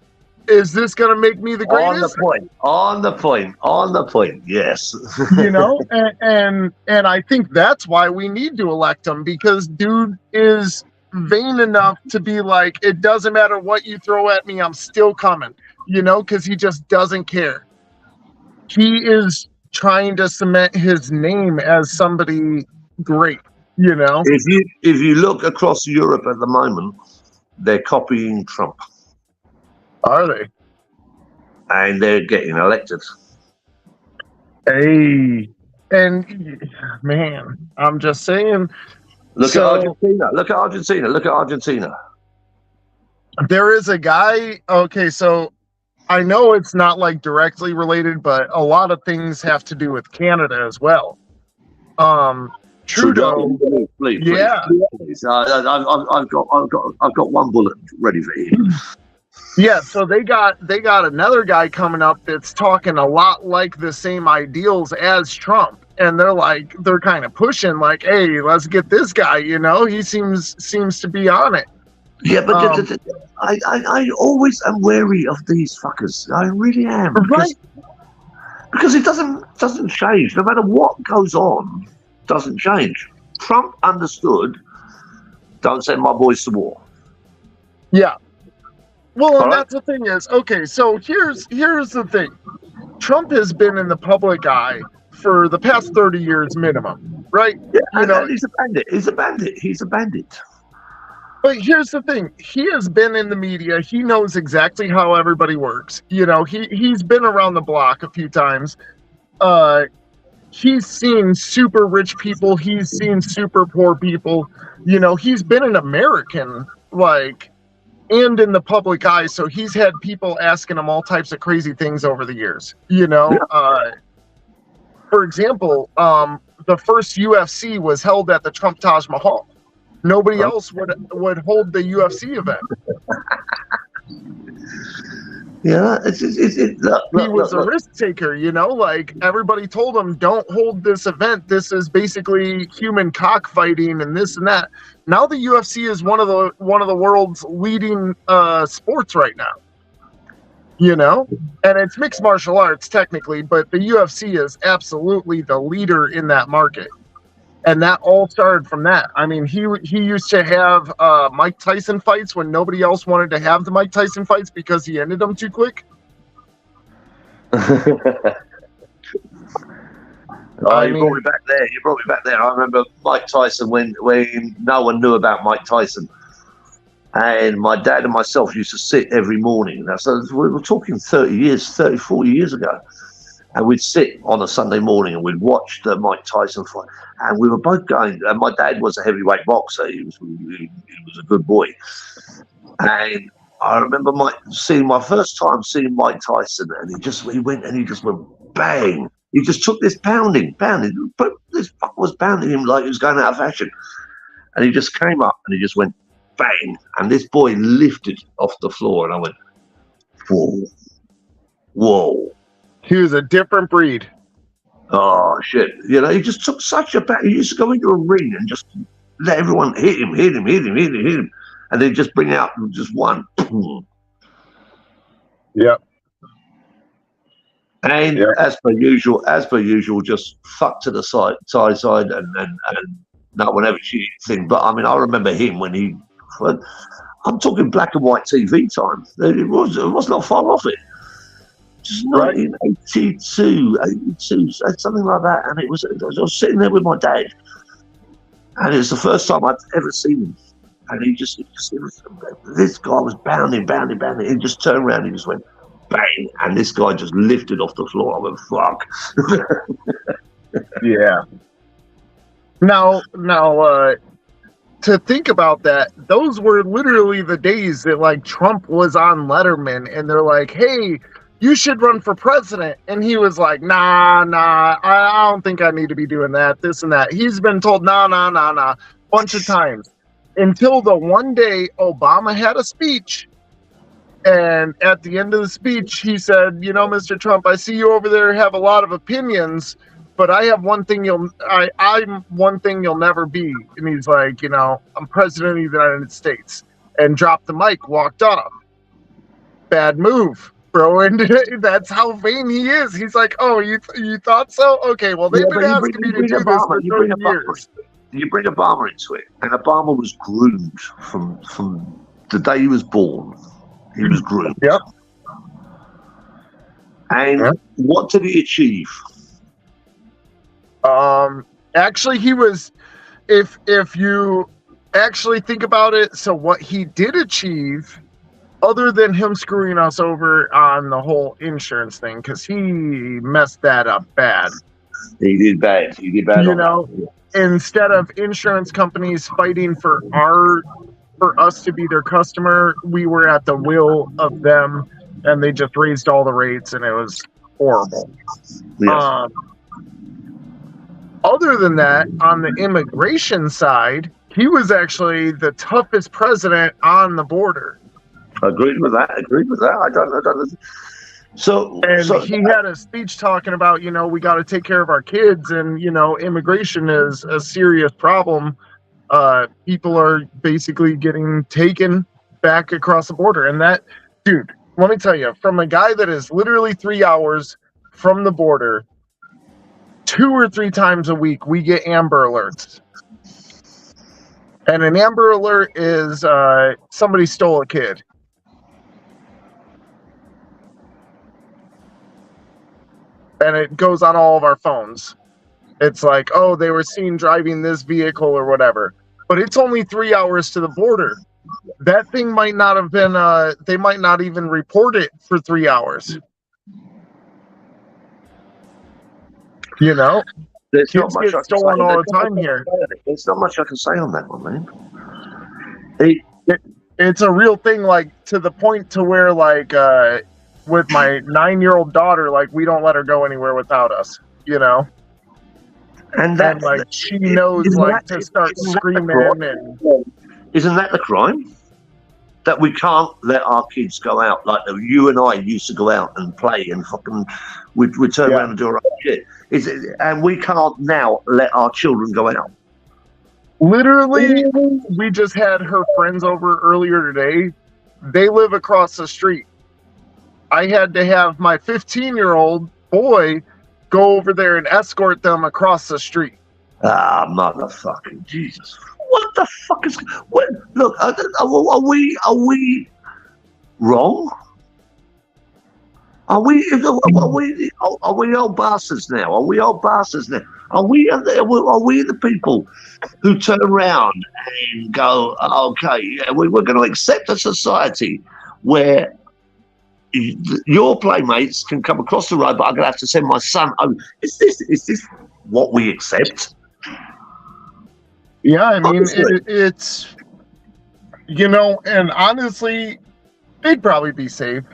Is this going to make me the greatest? On the point. Yes. You know, and I think that's why we need to elect him, because dude is vain enough to be like, it doesn't matter what you throw at me, I'm still coming, you know, because he just doesn't care. He is trying to cement his name as somebody great, you know. If you look across Europe at the moment, they're copying Trump. Are they? And they're getting elected. Hey, and man, I'm just saying. Look at Argentina. There is a guy. Okay, so I know it's not like directly related, but a lot of things have to do with Canada as well. Trudeau. Please. I've got one bullet ready for you. Yeah, so they got another guy coming up that's talking a lot like the same ideals as Trump, and they're kind of pushing like, hey, let's get this guy. He seems to be on it. Yeah, but I always am wary of these fuckers. I really am. Right. Because it doesn't change. No matter what goes on, doesn't change. Trump understood, don't send my boys to war. Yeah. Well, and right. That's the thing is, okay, so here's the thing. Trump has been in the public eye for the past 30 years minimum, right? Yeah, and he's a bandit. He's a bandit. But here's the thing. He has been in the media. He knows exactly how everybody works. He's been around the block a few times. He's seen super rich people. He's seen super poor people. He's been an American, and in the public eye. So he's had people asking him all types of crazy things over the years. For example, the first UFC was held at the Trump Taj Mahal. Nobody else would hold the UFC event. Yeah, he was a risk taker, everybody told him, don't hold this event. This is basically human cockfighting and this and that. Now the UFC is one of the world's leading sports right now. And it's mixed martial arts technically, but the UFC is absolutely the leader in that market. And that all started from that. I mean, he used to have Mike Tyson fights when nobody else wanted to have the Mike Tyson fights because he ended them too quick. You brought me back there. I remember Mike Tyson when no one knew about Mike Tyson. And my dad and myself used to sit every morning. So we were talking 40 years ago. And we'd sit on a Sunday morning and we'd watch the Mike Tyson fight. And we were both going. And my dad was a heavyweight boxer. He was a good boy. And I remember my first time seeing Mike Tyson, and he just went bang. He just took this pounding. But this fucker was pounding him like he was going out of fashion. And he just came up and he just went bang. And this boy lifted off the floor, and I went, whoa. He was a different breed. Oh, shit. He just took such a back. He used to go into a ring and just let everyone hit him. And then just bring out just one. Yep. And as per usual, just fuck to the side and no one ever cheated thing. But I mean, I remember him when I'm talking black and white TV time. It was not far off it. Just 1982, 82, something like that. And I was sitting there with my dad, and it's the first time I'd ever seen him. And this guy was bounding. He just turned around and he just went bang, and this guy just lifted off the floor. I went, fuck. Yeah. Now, to think about that, those were literally the days that Trump was on Letterman, and they're like, hey, you should run for president. And he was like, nah, I don't think I need to be doing that, this and that. He's been told, nah, bunch of times. Until the one day Obama had a speech. And at the end of the speech, he said, Mr. Trump, I see you over there have a lot of opinions, but I have one thing I'm one thing you'll never be. And he's like, I'm president of the United States. And dropped the mic, walked off. Bad move, bro. And that's how vain he is. He's like, oh, you thought so? Okay, well, they've been asking me to do this for 30 years. You bring Obama into it, and Obama was groomed from the day he was born. He was groomed. Yep. And what did he achieve? Actually, he was, if you actually think about it, so what he did achieve, other than him screwing us over on the whole insurance thing, because he messed that up bad. He did bad. Instead of insurance companies fighting for us to be their customer, we were at the will of them, and they just raised all the rates, and it was horrible. Yes. Other than that, on the immigration side, he was actually the toughest president on the border. Agreed with that. I don't. And he had a speech talking about, we got to take care of our kids, and immigration is a serious problem. People are basically getting taken back across the border, and that, dude, let me tell you, from a guy that is literally 3 hours from the border, 2 or 3 times a week, we get Amber Alerts. And an Amber Alert is somebody stole a kid. And it goes on all of our phones. It's like, oh, they were seen driving this vehicle or whatever. But it's only 3 hours to the border. That thing might not have been, they might not even report it for 3 hours. There's Kids not much get stolen all the time here. There's not much I can say on that one, man. It's a real thing, like, to the point to where, like, with my 9-year-old daughter, like, we don't let her go anywhere without us, And like, she knows, like, to start screaming. Isn't that the crime? That we can't let our kids go out like you and I used to go out and play and fucking we'd turn around and do our own shit. And we can't now let our children go out. Literally, we just had her friends over earlier today. They live across the street. I had to have my 15-year-old boy go over there and escort them across the street. Ah, motherfucking Jesus. What the fuck is... What, look, are we wrong? Are we old bastards now? Are we old bastards now? Are we the people who turn around and go, okay, yeah, we're going to accept a society where your playmates can come across the road, but I'm going to have to send my son home? Is this what we accept? Yeah, I mean, it's, and honestly, they'd probably be safe,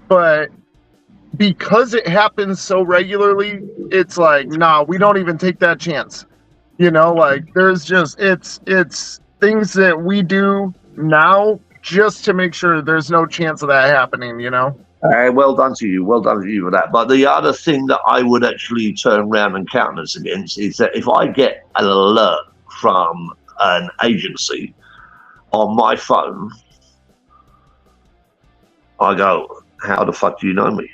but because it happens so regularly, it's like, nah, we don't even take that chance. Like, there's just, it's things that we do now just to make sure there's no chance of that happening, Well done to you for that. But the other thing that I would actually turn around and countenance against is that if I get an alert from an agency on my phone, I go, how the fuck do you know me?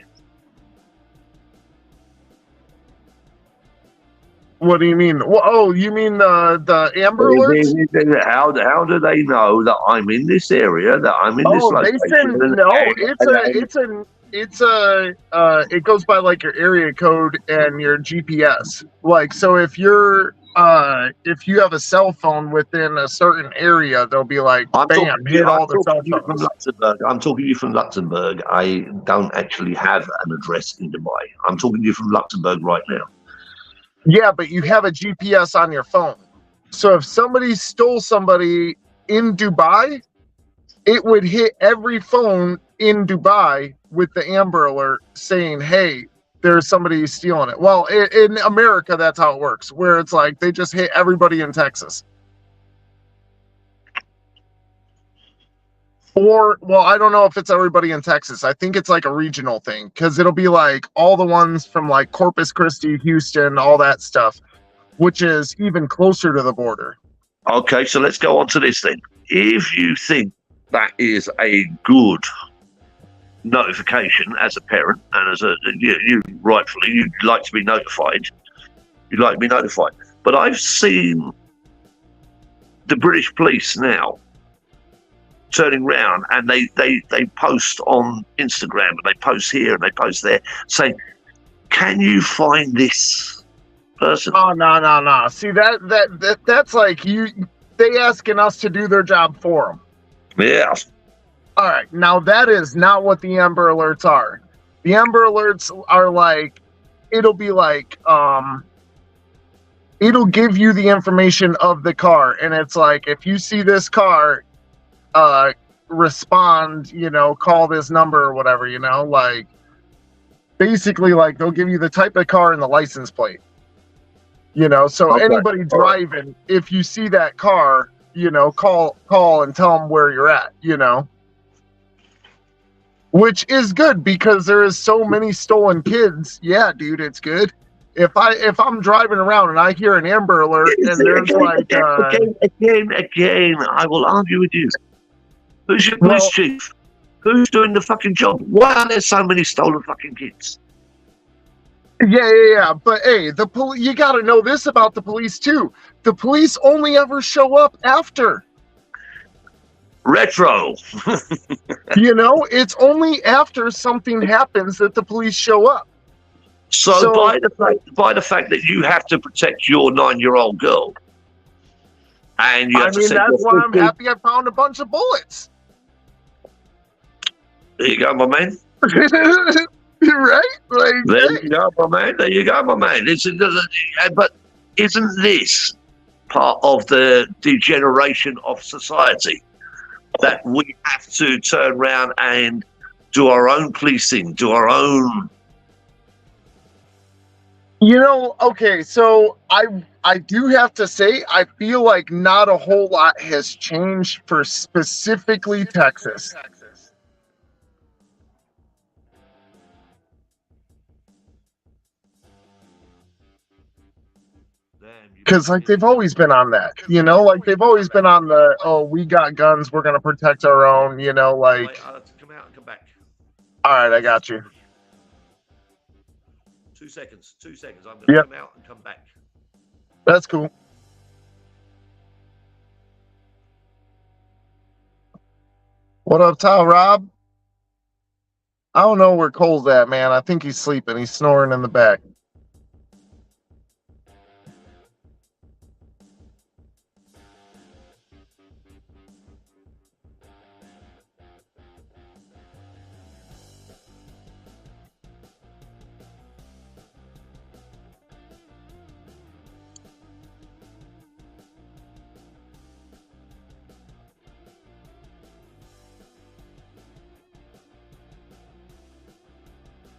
What do you mean? Well, oh, you mean the Amber Alerts? How do they know that I'm in this area, that I'm in this location? It goes by like your area code and your GPS. Like, so if you have a cell phone within a certain area, they'll be like, bam, hit all the cell phones. I'm talking to you from Luxembourg. I don't actually have an address in Dubai. I'm talking to you from Luxembourg right now. Yeah, but you have a GPS on your phone. So if somebody stole somebody in Dubai, it would hit every phone in Dubai with the Amber Alert saying, hey, there's somebody stealing it. Well, in America, that's how it works, where it's like they just hit everybody in Texas. Or, well, I don't know if it's everybody in Texas. I think it's like a regional thing, because it'll be like all the ones from like Corpus Christi, Houston, all that stuff, which is even closer to the border. Okay, so let's go on to this then. If you think that is a good notification as a parent, and as you rightfully, you'd like to be notified. But I've seen the British police now turning around, and they post on Instagram, and they post here and they post there saying, can you find this person? Oh, no. See, that's like they asking us to do their job for them. Yeah. All right, now that is not what the Amber Alerts are. The Amber Alerts are like, it'll be like, it'll give you the information of the car, and it's like, if you see this car, respond, call this number or whatever, like, basically, like, they'll give you the type of car and the license plate, so okay. Anybody driving, if you see that car, call and tell them where you're at, which is good because there is so many stolen kids. Yeah, dude, it's good. If I'm driving around and I hear an Amber Alert and there's like again, I will argue with you. Who's your police well, chief? Who's doing the fucking job? Why are there so many stolen fucking kids? yeah. But hey, you got to know this about the police too. The police only ever show up after. Retro. You know, it's only after something happens that the police show up. So by the fact that you have to protect your 9-year-old girl, and you have to mean, send that's your why I'm happy I found a bunch of bullets. There you go, my man. Right? Like, There you go, my man. There you go, my man. But isn't this part of the degeneration of society? That we have to turn around and do our own policing, do our own. you know, okay, so I do have to say I feel like not a whole lot has changed for specifically Texas. Because like they've always been on that, you know, like they've always been on the, oh, we got guns, we're gonna protect our own, you know, like. I'll have to come out and come back. All right, I got you. 2 seconds. 2 seconds. I'm gonna come out and come back. That's cool. What up, Tal Rob? I don't know where Cole's at, man. I think he's sleeping. He's snoring in the back.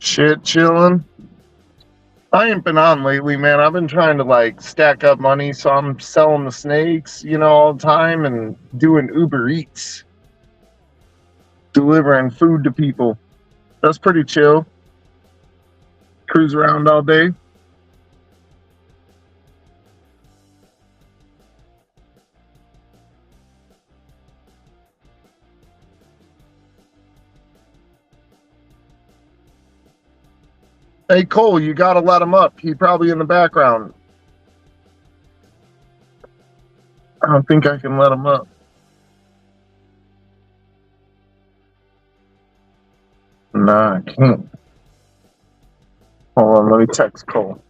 Shit, chilling. I ain't been on lately, man. I've been trying to like stack up money, so I'm selling the snakes, you know, all the time and doing Uber Eats, delivering food to people. That's pretty chill. Cruise around all day. Hey, Cole, you gotta let him up. He's probably in the background. I don't think I can let him up. Nah, I can't. Hold on, let me text Cole.